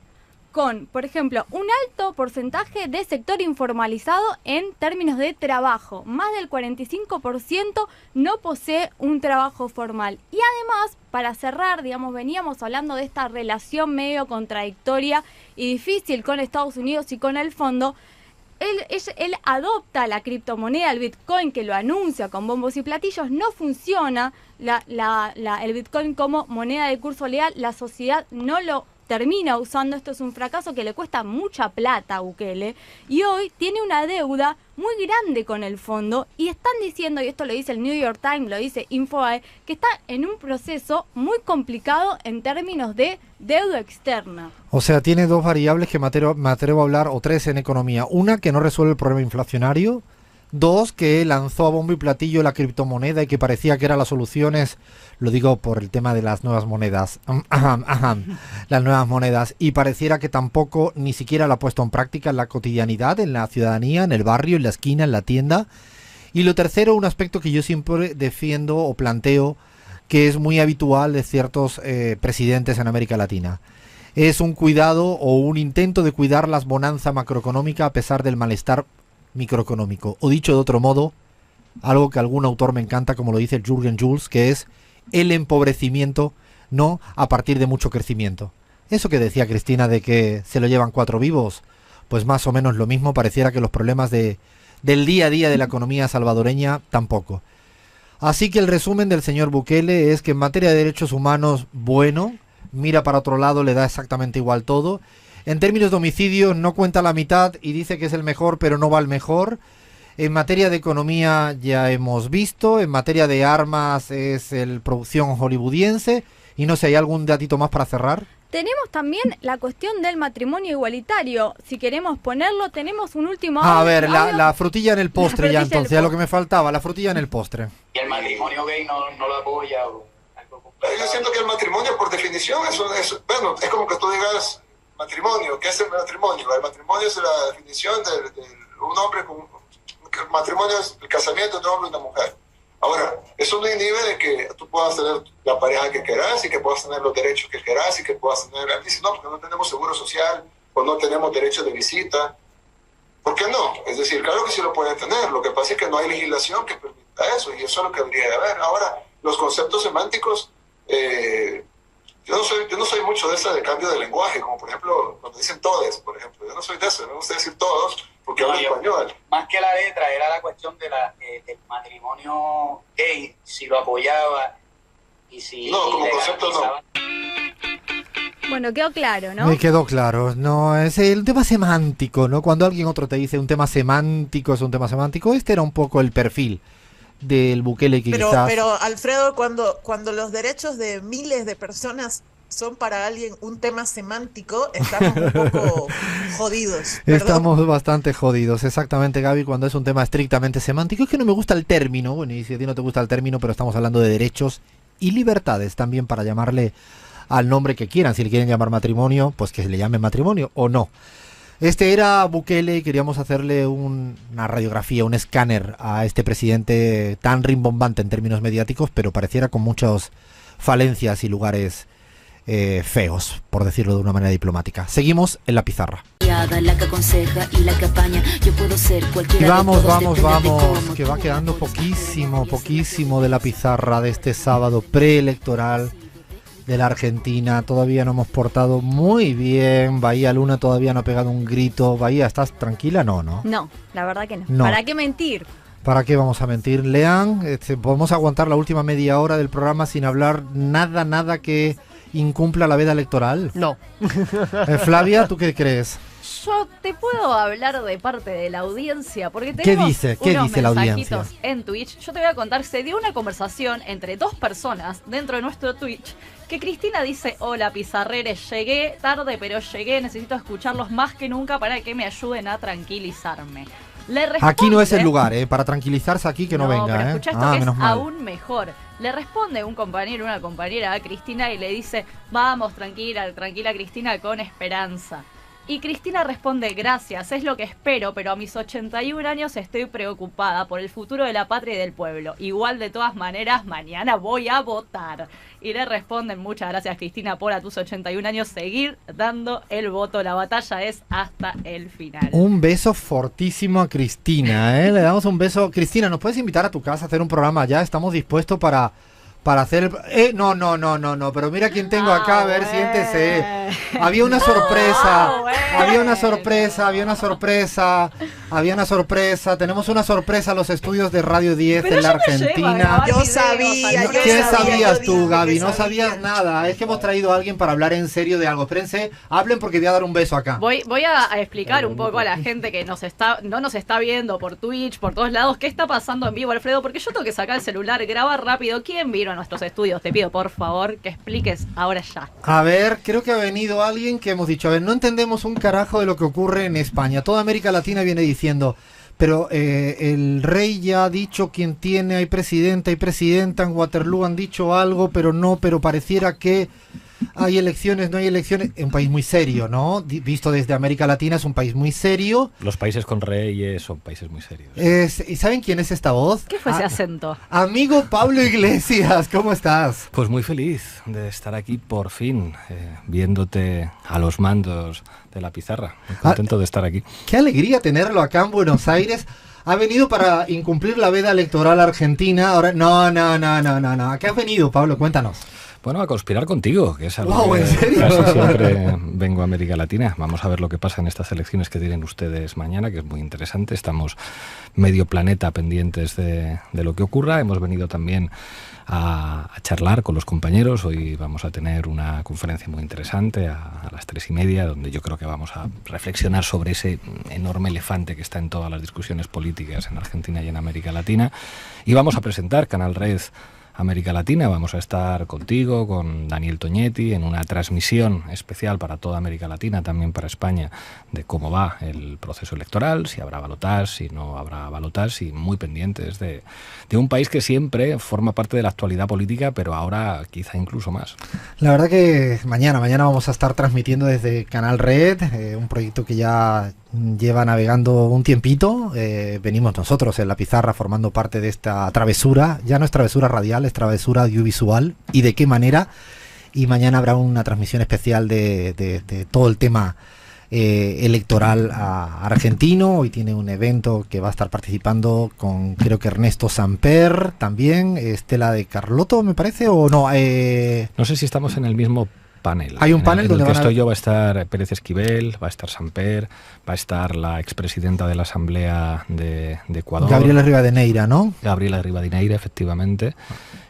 con, por ejemplo, un alto porcentaje de sector informalizado en términos de trabajo. Más del 45% no posee un trabajo formal. Y además, para cerrar, digamos, veníamos hablando de esta relación medio contradictoria y difícil con Estados Unidos y con el fondo. Él adopta la criptomoneda, el Bitcoin, que lo anuncia con bombos y platillos. No funciona el Bitcoin como moneda de curso legal. La sociedad no lo termina usando. Esto es un fracaso que le cuesta mucha plata a Bukele, y hoy tiene una deuda muy grande con el fondo, y están diciendo, y esto lo dice el New York Times, lo dice Infobae, que está en un proceso muy complicado en términos de deuda externa. O sea, tiene dos variables que me atrevo a hablar, o tres en economía. Una, que no resuelve el problema inflacionario. Dos, que lanzó a bombo y platillo la criptomoneda y que parecía que era las soluciones, lo digo por el tema de las nuevas monedas, las nuevas monedas, y pareciera que tampoco ni siquiera la ha puesto en práctica en la cotidianidad, en la ciudadanía, en el barrio, en la esquina, en la tienda. Y lo tercero, un aspecto que yo siempre defiendo o planteo, que es muy habitual de ciertos presidentes en América Latina. Es un cuidado o un intento de cuidar la bonanza macroeconómica a pesar del malestar microeconómico, o dicho de otro modo, algo que algún autor me encanta, como lo dice Jürgen Jules, que es el empobrecimiento, no a partir de mucho crecimiento. Eso que decía Cristina de que se lo llevan 4 vivos, pues más o menos lo mismo. Pareciera que los problemas del día a día de la economía salvadoreña tampoco. Así que el resumen del señor Bukele es que en materia de derechos humanos, bueno, mira para otro lado, le da exactamente igual todo. En términos de homicidios no cuenta la mitad y dice que es el mejor, pero no va al mejor. En materia de economía ya hemos visto. En materia de armas es el producción hollywoodiense. Y no sé, ¿hay algún datito más para cerrar? Tenemos también la cuestión del matrimonio igualitario. Si queremos ponerlo, tenemos un último... A ver, la frutilla en el postre ya entonces, ya lo que me faltaba, la frutilla en el postre. ¿Y el matrimonio gay no lo apoya? Yo siento que el matrimonio, por definición, bueno, es como que tú digas... Matrimonio, ¿qué es el matrimonio? El matrimonio es la definición de un hombre con... El matrimonio es el casamiento de un hombre y una mujer. Ahora, eso no inhibe de que tú puedas tener la pareja que quieras y que puedas tener los derechos que quieras y que puedas tener... Dice, no, porque no tenemos seguro social o no tenemos derecho de visita. ¿Por qué no? Es decir, claro que sí lo pueden tener. Lo que pasa es que no hay legislación que permita eso, y eso es lo que debería de haber. Ahora, los conceptos semánticos... Yo no soy mucho de ese de cambio de lenguaje, como por ejemplo cuando dicen todes, por ejemplo. Yo no soy de eso, me gusta decir todos porque hablo español. Más que la letra, era la cuestión del matrimonio gay, si lo apoyaba y si... No, como concepto no. Bueno, quedó claro, ¿no? Me quedó claro. No, es el tema semántico, ¿no? Cuando alguien otro te dice un tema semántico, es un tema semántico. Este era un poco el perfil del Bukele que quizás... Pero Alfredo, cuando los derechos de miles de personas son para alguien un tema semántico, estamos un poco jodidos. ¿Perdón? Estamos bastante jodidos, exactamente, Gaby, cuando es un tema estrictamente semántico. Es que no me gusta el término, bueno, y si a ti no te gusta el término, pero estamos hablando de derechos y libertades también, para llamarle al nombre que quieran. Si le quieren llamar matrimonio, pues que se le llame matrimonio o no. Este era Bukele y queríamos hacerle una radiografía, un escáner a este presidente tan rimbombante en términos mediáticos, pero pareciera con muchas falencias y lugares feos, por decirlo de una manera diplomática. Seguimos en la pizarra. Y vamos, que va quedando poquísimo de la pizarra de este sábado preelectoral de la Argentina. Todavía no hemos portado muy bien. Bahía Luna todavía no ha pegado un grito. Bahía, ¿estás tranquila? No. No, la verdad que no. No. ¿Para qué mentir? ¿Para qué vamos a mentir? Lean, podemos aguantar la última media hora del programa sin hablar nada que incumpla la veda electoral. No. Flavia, ¿tú qué crees? Yo te puedo hablar de parte de la audiencia, porque ¿Qué tenemos dice? ¿Qué unos dice la mensajitos audiencia? en Twitch. Yo te voy a contar, se dio una conversación entre dos personas dentro de nuestro Twitch, que Cristina dice: hola pizarreres, llegué tarde pero llegué, necesito escucharlos más que nunca para que me ayuden a tranquilizarme. Le responde, Aquí no es el lugar, para tranquilizarse aquí que no venga. pero escucha esto que es menos mal. aún mejor. Le responde un compañero, una compañera a Cristina y le dice: vamos, tranquila Cristina, con esperanza. Y Cristina responde: gracias, es lo que espero, pero a mis 81 años estoy preocupada por el futuro de la patria y del pueblo. Igual, de todas maneras, mañana voy a votar. Y le responden: muchas gracias, Cristina, por a tus 81 años seguir dando el voto. La batalla es hasta el final. Un beso fortísimo a Cristina, Le damos un beso. Cristina, ¿nos puedes invitar a tu casa a hacer un programa ya? Estamos dispuestos para hacer el... No, pero mira quién tengo acá, a ver, siéntese. Había una sorpresa, había una sorpresa. Tenemos una sorpresa a los estudios de Radio 10 en la Argentina. Yo sabía. ¿Qué sabías tú, Gaby? No sabías nada. Es que hemos traído a alguien para hablar en serio de algo. Espérense, hablen porque voy a dar un beso acá. Voy a explicar un poco a la gente que no nos está viendo por Twitch, por todos lados, qué está pasando en vivo, Alfredo, porque yo tengo que sacar el celular, grabar rápido. ¿Quién vino a nuestros estudios? Te pido, por favor, que expliques ahora ya. A ver, creo que ha venido alguien que hemos dicho, a ver, no entendemos un carajo de lo que ocurre en España. Toda América Latina viene diciendo, pero el rey ya ha dicho quién tiene, hay presidenta, en Waterloo han dicho algo, pero pareciera que hay elecciones, no hay elecciones. Un país muy serio, ¿no? Visto desde América Latina es un país muy serio. Los países con reyes son países muy serios. ¿Y saben quién es esta voz? ¿Qué fue ese acento? Amigo Pablo Iglesias, ¿cómo estás? Pues muy feliz de estar aquí por fin, viéndote a los mandos de la pizarra. Muy contento de estar aquí. Qué alegría tenerlo acá en Buenos Aires. Ha venido para incumplir la veda electoral argentina. Ahora, no. ¿A qué has venido, Pablo? Cuéntanos. Bueno, a conspirar contigo, que es algo wow, que ¿en serio? casi siempre vengo a América Latina. Vamos a ver lo que pasa en estas elecciones que tienen ustedes mañana, que es muy interesante. Estamos medio planeta pendientes de lo que ocurra. Hemos venido también a charlar con los compañeros. Hoy vamos a tener una conferencia muy interesante a las 3:30, donde yo creo que vamos a reflexionar sobre ese enorme elefante que está en todas las discusiones políticas en Argentina y en América Latina. Y vamos a presentar Canal Red América Latina. Vamos a estar contigo, con Daniel Toñetti, en una transmisión especial para toda América Latina, también para España, de cómo va el proceso electoral, si habrá balotaje, si no habrá balotaje, y muy pendientes de un país que siempre forma parte de la actualidad política, pero ahora quizá incluso más. La verdad que mañana vamos a estar transmitiendo desde Canal Red, un proyecto que ya lleva navegando un tiempito. Venimos nosotros en la pizarra formando parte de esta travesura. Ya no es travesura radial, es travesura audiovisual. ¿Y de qué manera? Y mañana habrá una transmisión especial de todo el tema electoral argentino. Hoy tiene un evento que va a estar participando con, creo que Ernesto Samper también, Estela de Carlotto, me parece, o no. No sé si estamos en el mismo panel. Hay un panel en donde el que estoy yo. Va a estar Pérez Esquivel, va a estar Samper, va a estar la expresidenta de la Asamblea de Ecuador, Gabriela Rivadeneira, ¿no? Gabriela Rivadeneira, efectivamente.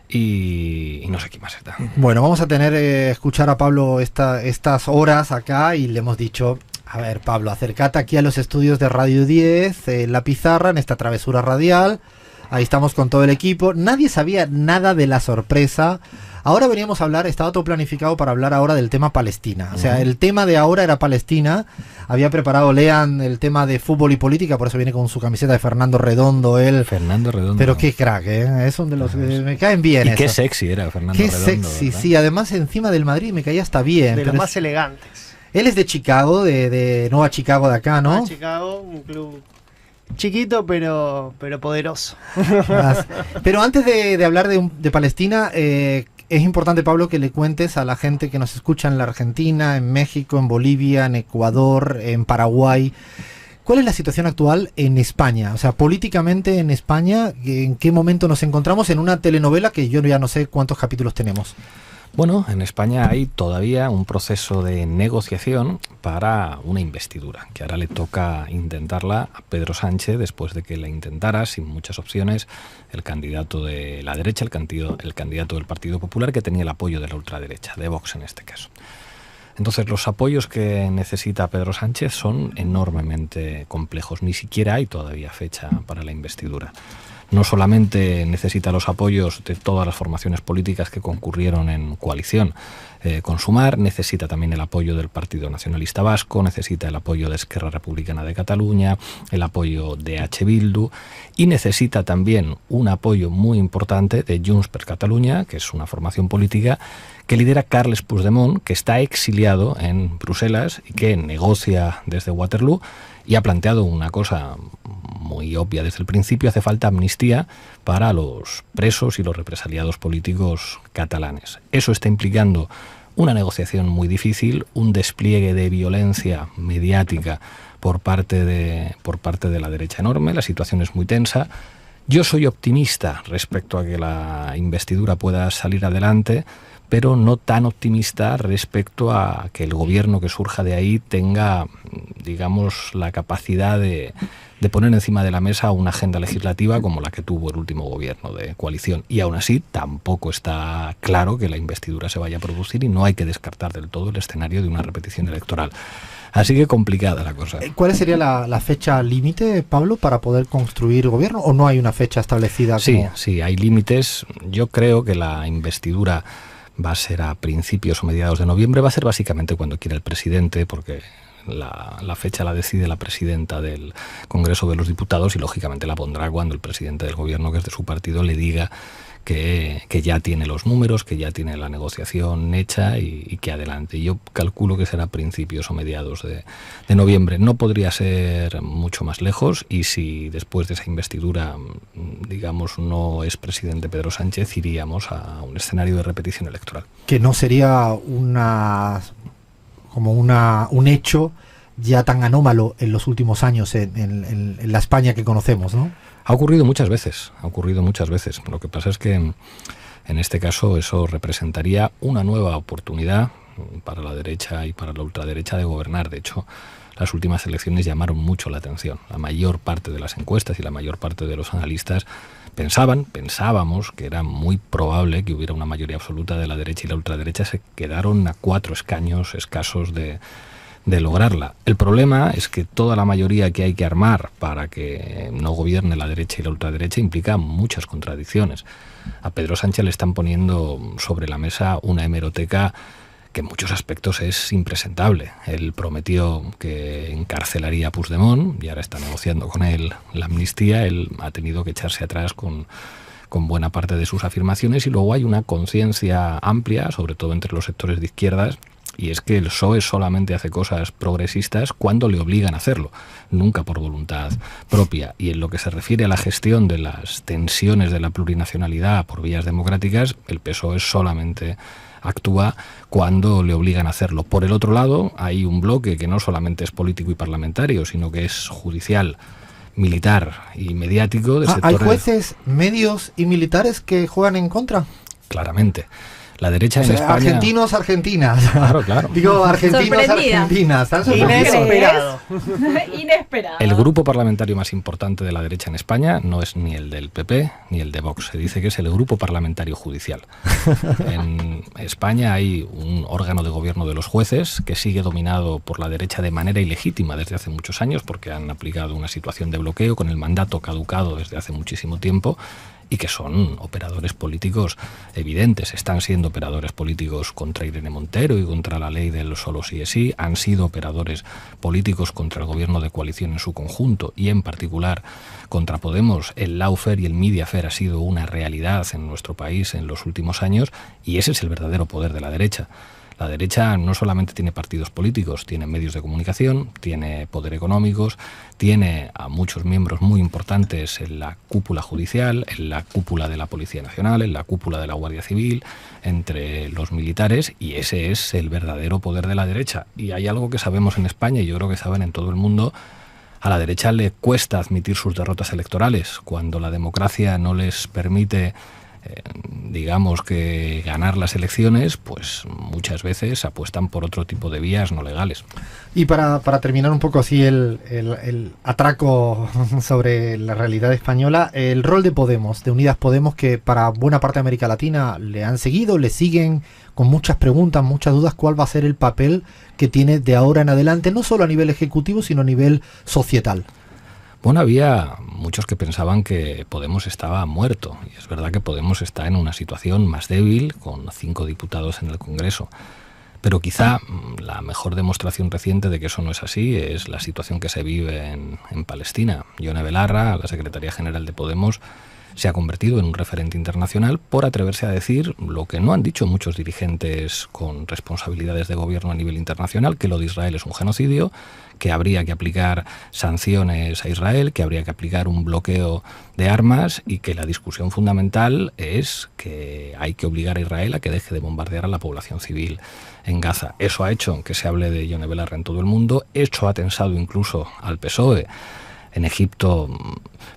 Y no sé quién más está. Bueno, vamos a tener escuchar a Pablo estas horas acá, y le hemos dicho, a ver, Pablo, acércate aquí a los estudios de Radio 10, La Pizarra, en esta travesura radial. Ahí estamos con todo el equipo. Nadie sabía nada de la sorpresa. Ahora veníamos a hablar, estaba todo planificado para hablar ahora del tema Palestina. O sea, el tema de ahora era Palestina. Había preparado Lean el tema de fútbol y política, por eso viene con su camiseta de Fernando Redondo. Fernando Redondo. Pero qué crack, ¿eh? Es uno de los... me caen bien. Y qué sexy era Fernando Redondo. Qué sexy, ¿verdad? sí. Además, encima del Madrid me caía hasta bien. De los más elegantes. Él es de Chicago, de Nueva Chicago de acá, ¿no? Nueva Chicago, un club chiquito pero poderoso. Pero antes de hablar de Palestina, es importante, Pablo, que le cuentes a la gente que nos escucha en la Argentina, en México, en Bolivia, en Ecuador, en Paraguay, ¿cuál es la situación actual en España? O sea, políticamente en España, ¿en qué momento nos encontramos en una telenovela que yo ya no sé cuántos capítulos tenemos? Bueno, en España hay todavía un proceso de negociación para una investidura, que ahora le toca intentarla a Pedro Sánchez después de que la intentara sin muchas opciones el candidato de la derecha, el candidato del Partido Popular, que tenía el apoyo de la ultraderecha, de Vox en este caso. Entonces, los apoyos que necesita Pedro Sánchez son enormemente complejos. Ni siquiera hay todavía fecha para la investidura. No solamente necesita los apoyos de todas las formaciones políticas que concurrieron en coalición con Sumar, necesita también el apoyo del Partido Nacionalista Vasco, necesita el apoyo de Esquerra Republicana de Cataluña, el apoyo de H. Bildu, y necesita también un apoyo muy importante de Junts per Catalunya, que es una formación política que lidera Carles Puigdemont, que está exiliado en Bruselas y que negocia desde Waterloo, y ha planteado una cosa muy obvia desde el principio: hace falta amnistía para los presos y los represaliados políticos catalanes. Eso está implicando una negociación muy difícil, un despliegue de violencia mediática por parte de la derecha enorme. La situación es muy tensa. Yo soy optimista respecto a que la investidura pueda salir adelante, pero no tan optimista respecto a que el gobierno que surja de ahí tenga, digamos, la capacidad de poner encima de la mesa una agenda legislativa como la que tuvo el último gobierno de coalición. Y aún así tampoco está claro que la investidura se vaya a producir, y no hay que descartar del todo el escenario de una repetición electoral. Así que complicada la cosa. ¿Cuál sería la fecha límite, Pablo, para poder construir gobierno? ¿O no hay una fecha establecida? Sí, hay límites. Yo creo que la investidura va a ser a principios o mediados de noviembre. Va a ser básicamente cuando quiera el presidente, porque la fecha la decide la presidenta del Congreso de los Diputados, y lógicamente la pondrá cuando el presidente del gobierno, que es de su partido, le diga que ya tiene los números, que ya tiene la negociación hecha y que adelante. Yo calculo que será principios o mediados de noviembre. No podría ser mucho más lejos, y si después de esa investidura, digamos, no es presidente Pedro Sánchez, iríamos a un escenario de repetición electoral. Que no sería un hecho ya tan anómalo en los últimos años en la España que conocemos, ¿no? Ha ocurrido muchas veces. Lo que pasa es que en este caso eso representaría una nueva oportunidad para la derecha y para la ultraderecha de gobernar. De hecho, las últimas elecciones llamaron mucho la atención. La mayor parte de las encuestas y la mayor parte de los analistas pensábamos que era muy probable que hubiera una mayoría absoluta de la derecha, y la ultraderecha se quedaron a 4 escaños escasos de lograrla. El problema es que toda la mayoría que hay que armar para que no gobierne la derecha y la ultraderecha implica muchas contradicciones. A Pedro Sánchez le están poniendo sobre la mesa una hemeroteca que en muchos aspectos es impresentable. Él prometió que encarcelaría a Puigdemont y ahora está negociando con él la amnistía. Él ha tenido que echarse atrás con buena parte de sus afirmaciones, y luego hay una conciencia amplia, sobre todo entre los sectores de izquierdas, y es que el PSOE solamente hace cosas progresistas cuando le obligan a hacerlo, nunca por voluntad propia. Y en lo que se refiere a la gestión de las tensiones de la plurinacionalidad por vías democráticas, el PSOE solamente actúa cuando le obligan a hacerlo. Por el otro lado, hay un bloque que no solamente es político y parlamentario, sino que es judicial, militar y mediático. De ¿Hay jueces, medios y militares que juegan en contra? Claramente. La derecha en España... Argentinos, argentinas. Claro. Digo, argentinos, argentinas. Inesperado. Inesperado. El grupo parlamentario más importante de la derecha en España no es ni el del PP ni el de Vox. Se dice que es el grupo parlamentario judicial. En España hay un órgano de gobierno de los jueces que sigue dominado por la derecha de manera ilegítima desde hace muchos años, porque han aplicado una situación de bloqueo con el mandato caducado desde hace muchísimo tiempo, y que son operadores políticos evidentes. Están siendo operadores políticos contra Irene Montero y contra la ley del solo sí es sí, han sido operadores políticos contra el gobierno de coalición en su conjunto, y en particular contra Podemos. El lawfare y el mediafare ha sido una realidad en nuestro país en los últimos años, y ese es el verdadero poder de la derecha. La derecha no solamente tiene partidos políticos, tiene medios de comunicación, tiene poder económicos, tiene a muchos miembros muy importantes en la cúpula judicial, en la cúpula de la Policía Nacional, en la cúpula de la Guardia Civil, entre los militares, y ese es el verdadero poder de la derecha. Y hay algo que sabemos en España, y yo creo que saben en todo el mundo: a la derecha le cuesta admitir sus derrotas electorales. Cuando la democracia no les permite digamos que ganar las elecciones, pues muchas veces apuestan por otro tipo de vías no legales. Y para terminar un poco así el atraco sobre la realidad española, el rol de Podemos, de Unidas Podemos, que para buena parte de América Latina le han seguido, le siguen con muchas preguntas, muchas dudas, ¿cuál va a ser el papel que tiene de ahora en adelante, no solo a nivel ejecutivo, sino a nivel societal? Bueno, había muchos que pensaban que Podemos estaba muerto, y es verdad que Podemos está en una situación más débil, con 5 diputados en el Congreso. Pero quizá la mejor demostración reciente de que eso no es así es la situación que se vive en Palestina. Yone Belarra, la secretaria general de Podemos, se ha convertido en un referente internacional por atreverse a decir lo que no han dicho muchos dirigentes con responsabilidades de gobierno a nivel internacional, que lo de Israel es un genocidio, que habría que aplicar sanciones a Israel, que habría que aplicar un bloqueo de armas y que la discusión fundamental es que hay que obligar a Israel a que deje de bombardear a la población civil en Gaza. Eso ha hecho que se hable de Yone Belarra en todo el mundo, eso ha tensado incluso al PSOE. En Egipto,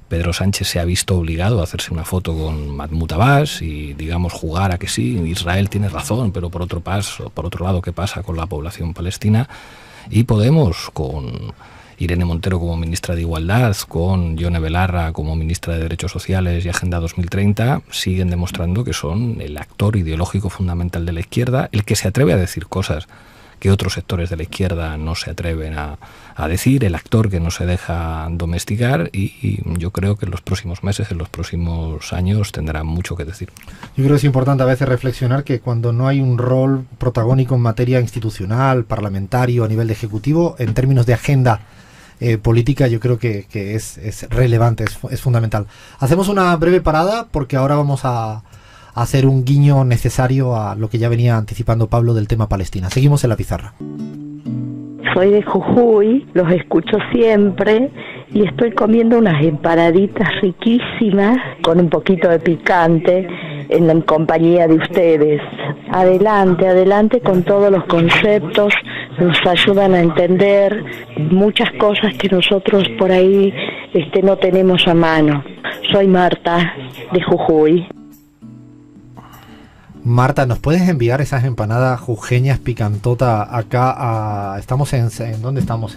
Pedro Sánchez se ha visto obligado a hacerse una foto con Mahmoud Abbas y, digamos, jugar a que sí, Israel tiene razón, pero por otro lado, ¿qué pasa con la población palestina? Y Podemos, con Irene Montero como ministra de Igualdad, con Yone Belarra como ministra de Derechos Sociales y Agenda 2030, siguen demostrando que son el actor ideológico fundamental de la izquierda, el que se atreve a decir cosas que otros sectores de la izquierda no se atreven a decir, el actor que no se deja domesticar, y yo creo que en los próximos meses, en los próximos años tendrá mucho que decir. Yo creo que es importante a veces reflexionar que cuando no hay un rol protagónico en materia institucional, parlamentario, a nivel de ejecutivo, en términos de agenda política, yo creo que es relevante, es fundamental. Hacemos una breve parada porque ahora vamos a hacer un guiño necesario a lo que ya venía anticipando Pablo del tema Palestina. Seguimos en la pizarra. Soy de Jujuy, los escucho siempre y estoy comiendo unas empanaditas riquísimas con un poquito de picante en compañía de ustedes. Adelante, adelante con todos los conceptos, nos ayudan a entender muchas cosas que nosotros por ahí no tenemos a mano. Soy Marta, de Jujuy. Marta, ¿nos puedes enviar esas empanadas jujeñas picantota acá estamos en ¿dónde estamos?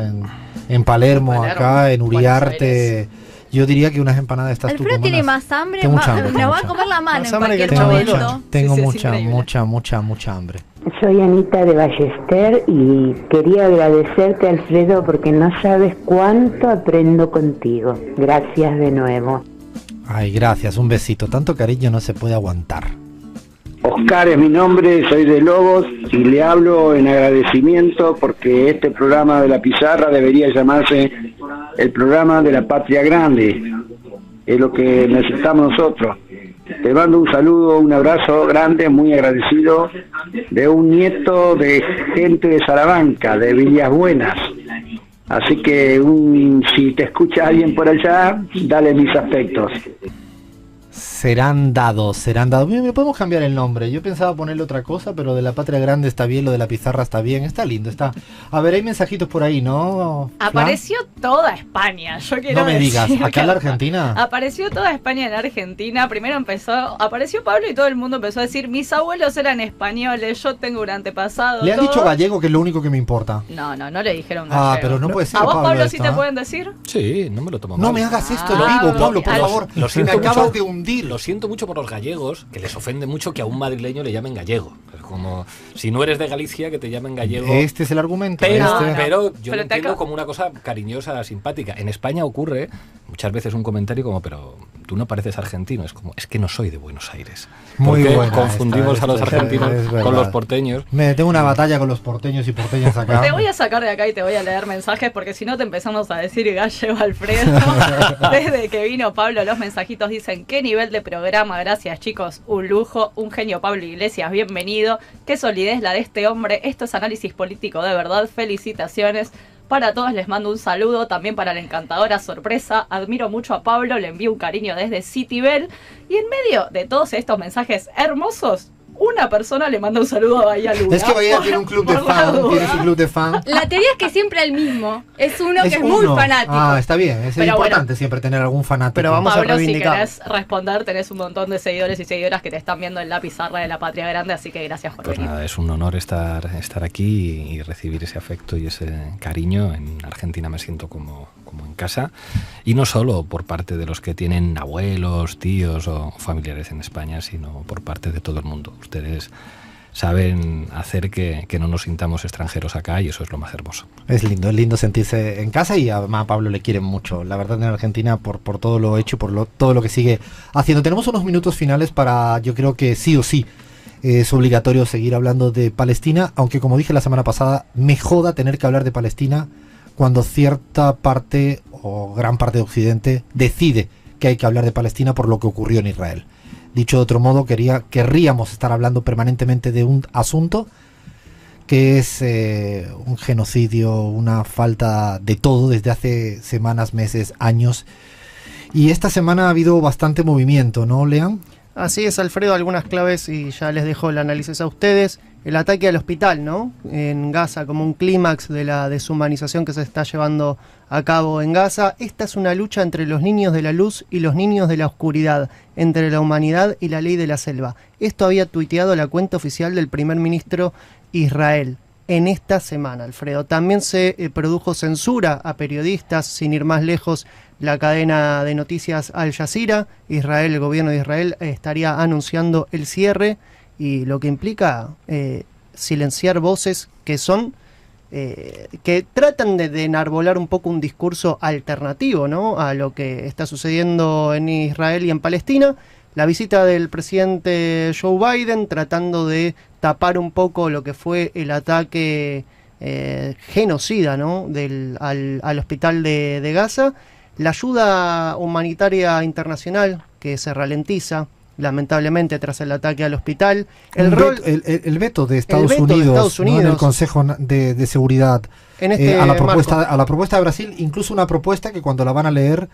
En Palermo, acá en Uriarte. Yo diría que unas empanadas estas Alfredo tiene más hambre, tengo mucha hambre, me va a comer la mano en cualquier tengo momento. Tengo mucha hambre. Soy Anita de Ballester y quería agradecerte, Alfredo, porque no sabes cuánto aprendo contigo. Gracias de nuevo. Ay, gracias, un besito. Tanto cariño no se puede aguantar. Oscar es mi nombre, soy de Lobos y le hablo en agradecimiento porque este programa de la pizarra debería llamarse el programa de la patria grande. Es lo que necesitamos nosotros. Te mando un saludo, un abrazo grande, muy agradecido, de un nieto de gente de Salamanca, de Villas Buenas. Así que si te escucha alguien por allá, dale mis afectos. Serán dados. Mira, podemos cambiar el nombre. Yo pensaba ponerle otra cosa, pero de la patria grande está bien, lo de la pizarra está bien, está lindo, está. A ver, hay mensajitos por ahí, ¿no? Apareció toda España, yo quiero No me digas, ¿acá en la Argentina? Apareció toda España en la Argentina. Primero apareció Pablo y todo el mundo empezó a decir, mis abuelos eran españoles, yo tengo un antepasado. ¿Le han dicho gallego, que es lo único que me importa? No le dijeron gallego. Ah, pero no puede ser, ¿A vos, Pablo, esto, sí te pueden decir? Sí, no me lo tomo mal. No me hagas esto en vivo, Pablo, por favor. Lo siento me acabas mucho, de hundir. Lo siento mucho por los gallegos, que les ofende mucho que a un madrileño le llamen gallego. Es como, si no eres de Galicia, que te llamen gallego. Este es el argumento. Pero yo lo entiendo como una cosa cariñosa, simpática. En España ocurre muchas veces un comentario como, pero tú no pareces argentino. Es como, es que no soy de Buenos Aires. Muy porque confundimos a los argentinos con los porteños. Me tengo una batalla con los porteños y porteñas acá. Te voy a sacar de acá y te voy a leer mensajes, porque si no te empezamos a decir gallego, Alfredo. Desde que vino Pablo, los mensajitos dicen, qué nivel de programa, gracias chicos, un lujo, un genio Pablo Iglesias, bienvenido, qué solidez la de este hombre, esto es análisis político de verdad, felicitaciones. Para todos les mando un saludo, también para la encantadora sorpresa, admiro mucho a Pablo, le envío un cariño desde Citibel, y en medio de todos estos mensajes hermosos, una persona le manda un saludo a Bahía Luna. Es que Bahía tiene un club de fan, tiene su club de fan. La teoría es que siempre el mismo. Es uno que es uno. muy fanático. Ah, está bien. Es importante siempre tener algún fanático. Pero vamos Pablo, a reivindicar. si querés responder, tenés un montón de seguidores y seguidoras que te están viendo en la pizarra de la Patria Grande, así que gracias por Pues venir. nada, es un honor estar aquí y recibir ese afecto y ese cariño. En Argentina me siento como en casa, y no solo por parte de los que tienen abuelos, tíos o familiares en España, sino por parte de todo el mundo. Ustedes saben hacer que no nos sintamos extranjeros acá, y eso es lo más hermoso. Es lindo además en casa, y además a Pablo le quieren mucho, la verdad, en Argentina, por todo lo hecho, todo lo que sigue haciendo. Tenemos unos minutos finales para, yo creo que sí o sí es obligatorio seguir hablando de Palestina, aunque como dije la semana pasada, me joda tener que hablar de Palestina cuando cierta parte o gran parte de Occidente decide que hay que hablar de Palestina por lo que ocurrió en Israel. Dicho de otro modo, querríamos estar hablando permanentemente de un asunto que es un genocidio, una falta de todo desde hace semanas, meses, años. Y esta semana ha habido bastante movimiento, ¿no, Lean? Así es, Alfredo, algunas claves y ya les dejo el análisis a ustedes. El ataque al hospital, ¿no? En Gaza, como un clímax de la deshumanización que se está llevando a cabo en Gaza. Esta es una lucha entre los niños de la luz y los niños de la oscuridad, entre la humanidad y la ley de la selva. Esto había tuiteado la cuenta oficial del primer ministro Israel en esta semana, Alfredo. También se produjo censura a periodistas, sin ir más lejos, la cadena de noticias Al Jazeera. Israel, el gobierno de Israel, estaría anunciando el cierre, y lo que implica silenciar voces que son que tratan de enarbolar un poco un discurso alternativo, ¿no?, a lo que está sucediendo en Israel y en Palestina. La visita del presidente Joe Biden tratando de tapar un poco lo que fue el ataque genocida, ¿no?, al hospital de Gaza. La ayuda humanitaria internacional que se ralentiza lamentablemente tras el ataque al hospital. El veto de Estados Unidos, ¿no?, en el Consejo de Seguridad a la propuesta de Brasil, incluso una propuesta que cuando la van a leer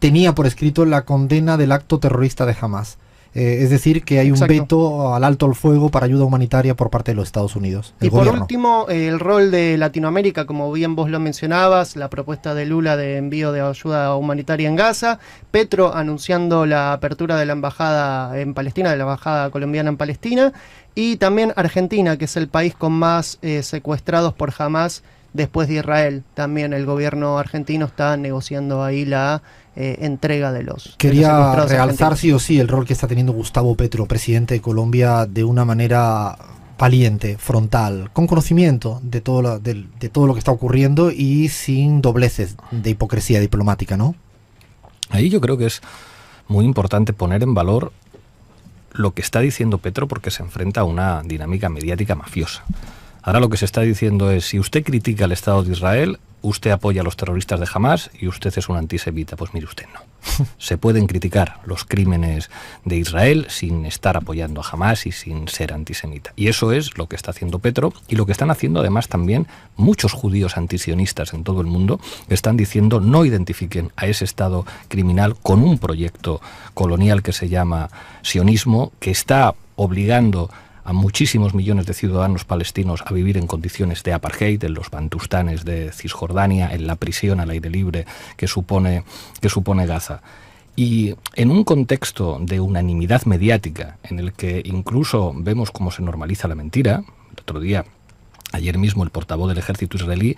tenía por escrito la condena del acto terrorista de Hamas. Es decir, que hay un veto al alto al fuego para ayuda humanitaria por parte de los Estados Unidos. Y por último, el rol de Latinoamérica, como bien vos lo mencionabas, la propuesta de Lula de envío de ayuda humanitaria en Gaza, Petro anunciando la apertura de la embajada en Palestina, de la embajada colombiana en Palestina, y también Argentina, que es el país con más secuestrados por Hamas después de Israel. También el gobierno argentino está negociando ahí la entrega de los Quería realzar sí o sí el rol que está teniendo Gustavo Petro, presidente de Colombia, de una manera valiente, frontal, con conocimiento de todo lo que está ocurriendo y sin dobleces de hipocresía diplomática, ¿no? Ahí yo creo que es muy importante poner en valor lo que está diciendo Petro, porque se enfrenta a una dinámica mediática mafiosa. Ahora lo que se está diciendo es, si usted critica al Estado de Israel, usted apoya a los terroristas de Hamas y usted es un antisemita. Pues mire usted, no. Se pueden criticar los crímenes de Israel sin estar apoyando a Hamas y sin ser antisemita. Y eso es lo que está haciendo Petro, y lo que están haciendo además también muchos judíos antisionistas en todo el mundo, que están diciendo no identifiquen a ese Estado criminal con un proyecto colonial que se llama sionismo, que está obligando a muchísimos millones de ciudadanos palestinos a vivir en condiciones de apartheid, en los bantustanes de Cisjordania, en la prisión al aire libre que supone Gaza. Y en un contexto de unanimidad mediática, en el que incluso vemos cómo se normaliza la mentira, el otro día, ayer mismo, el portavoz del ejército israelí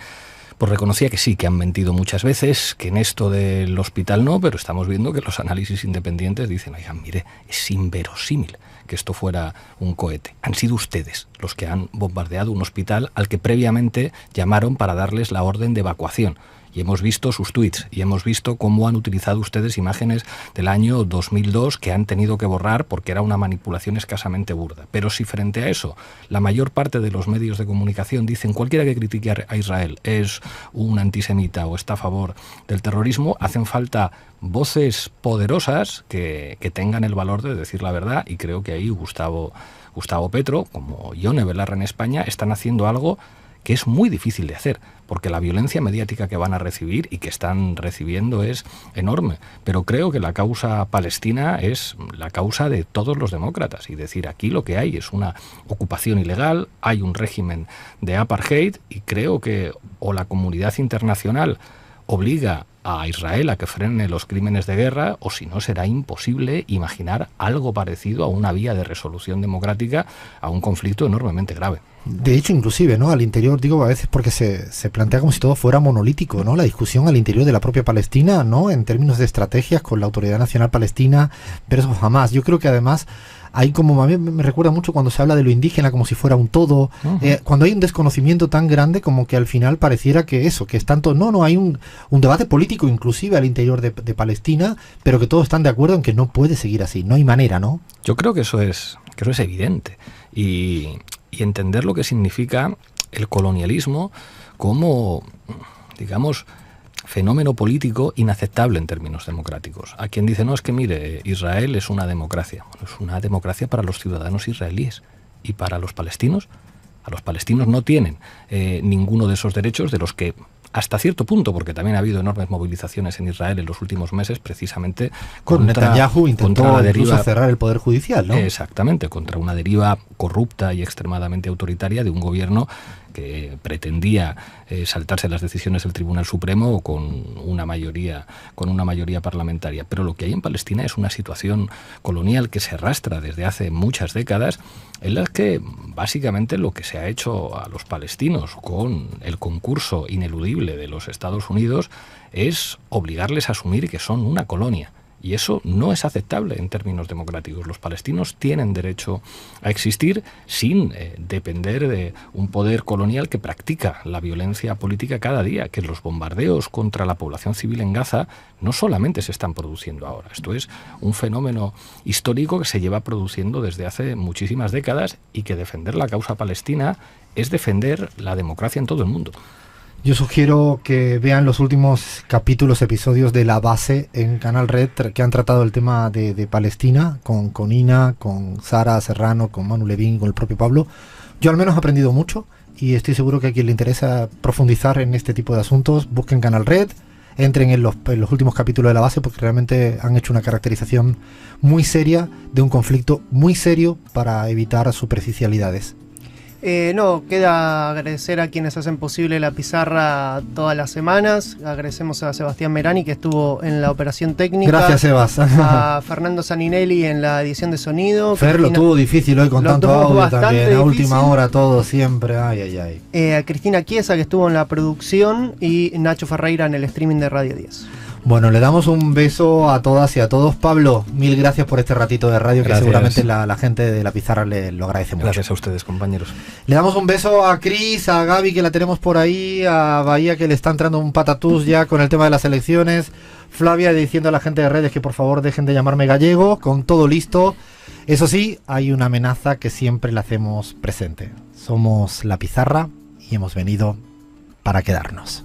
pues reconocía que sí, que han mentido muchas veces, que en esto del hospital no, pero estamos viendo que los análisis independientes dicen, oigan, mire, es inverosímil que esto fuera un cohete. Han sido ustedes los que han bombardeado un hospital al que previamente llamaron para darles la orden de evacuación. Y hemos visto sus tweets y hemos visto cómo han utilizado ustedes imágenes del año 2002 que han tenido que borrar porque era una manipulación escasamente burda. Pero si frente a eso la mayor parte de los medios de comunicación dicen cualquiera que critique a Israel es un antisemita o está a favor del terrorismo, hacen falta voces poderosas que tengan el valor de decir la verdad, y creo que ahí Gustavo Petro, como Ione Belarra en España, están haciendo algo que es muy difícil de hacer, porque la violencia mediática que van a recibir y que están recibiendo es enorme. Pero creo que la causa palestina es la causa de todos los demócratas. Y decir, aquí lo que hay es una ocupación ilegal, hay un régimen de apartheid, y creo que o la comunidad internacional obliga a Israel a que frene los crímenes de guerra, o si no será imposible imaginar algo parecido a una vía de resolución democrática a un conflicto enormemente grave. De hecho, inclusive, ¿no? Al interior, digo, a veces porque se plantea como si todo fuera monolítico, ¿no? La discusión al interior de la propia Palestina, ¿no? En términos de estrategias con la Autoridad Nacional Palestina versus Hamas. Yo creo que además hay como, a mí me recuerda mucho cuando se habla de lo indígena como si fuera un todo, cuando hay un desconocimiento tan grande como que al final pareciera que eso, que es tanto, no, hay un debate político inclusive al interior de Palestina, pero que todos están de acuerdo en que no puede seguir así, no hay manera, ¿no? Yo creo que eso es evidente, y entender lo que significa el colonialismo como, digamos, fenómeno político inaceptable en términos democráticos. A quien dice, no, es que mire, Israel es una democracia. Bueno, es una democracia para los ciudadanos israelíes. Y para los palestinos, a los palestinos no tienen ninguno de esos derechos de los que, hasta cierto punto, porque también ha habido enormes movilizaciones en Israel en los últimos meses, precisamente con Netanyahu intentó la deriva, incluso cerrar el poder judicial, ¿no? Exactamente, contra una deriva corrupta y extremadamente autoritaria de un gobierno que pretendía saltarse las decisiones del Tribunal Supremo con una mayoría parlamentaria. Pero lo que hay en Palestina es una situación colonial que se arrastra desde hace muchas décadas, en las que básicamente lo que se ha hecho a los palestinos con el concurso ineludible de los Estados Unidos es obligarles a asumir que son una colonia. Y eso no es aceptable en términos democráticos. Los palestinos tienen derecho a existir sin depender de un poder colonial que practica la violencia política cada día, que los bombardeos contra la población civil en Gaza no solamente se están produciendo ahora. Esto es un fenómeno histórico que se lleva produciendo desde hace muchísimas décadas, y que defender la causa palestina es defender la democracia en todo el mundo. Yo sugiero que vean los últimos episodios de La Base en Canal Red, que han tratado el tema de Palestina, con Ina, con Sara Serrano, con Manu Levín, con el propio Pablo. Yo al menos he aprendido mucho, y estoy seguro que a quien le interesa profundizar en este tipo de asuntos, busquen Canal Red, entren en los últimos capítulos de La Base, porque realmente han hecho una caracterización muy seria de un conflicto muy serio para evitar superficialidades. No, queda agradecer a quienes hacen posible la pizarra todas las semanas. Agradecemos a Sebastián Merani, que estuvo en la operación técnica. Gracias, Sebas. A Fernando Saninelli en la edición de sonido. Fer lo tuvo difícil hoy con tanto audio también. A última hora todo siempre. Ay. A Cristina Chiesa, que estuvo en la producción, y Nacho Ferreira en el streaming de Radio 10. Bueno, le damos un beso a todas y a todos. Pablo, mil gracias por este ratito de radio, gracias. Que seguramente la gente de la pizarra lo agradece mucho. Gracias a ustedes, compañeros. Le damos un beso a Cris, a Gaby, que la tenemos por ahí, a Bahía, que le está entrando un patatús ya con el tema de las elecciones, Flavia diciendo a la gente de redes que por favor dejen de llamarme gallego, con todo listo. Eso sí, hay una amenaza que siempre la hacemos presente. Somos la pizarra y hemos venido para quedarnos.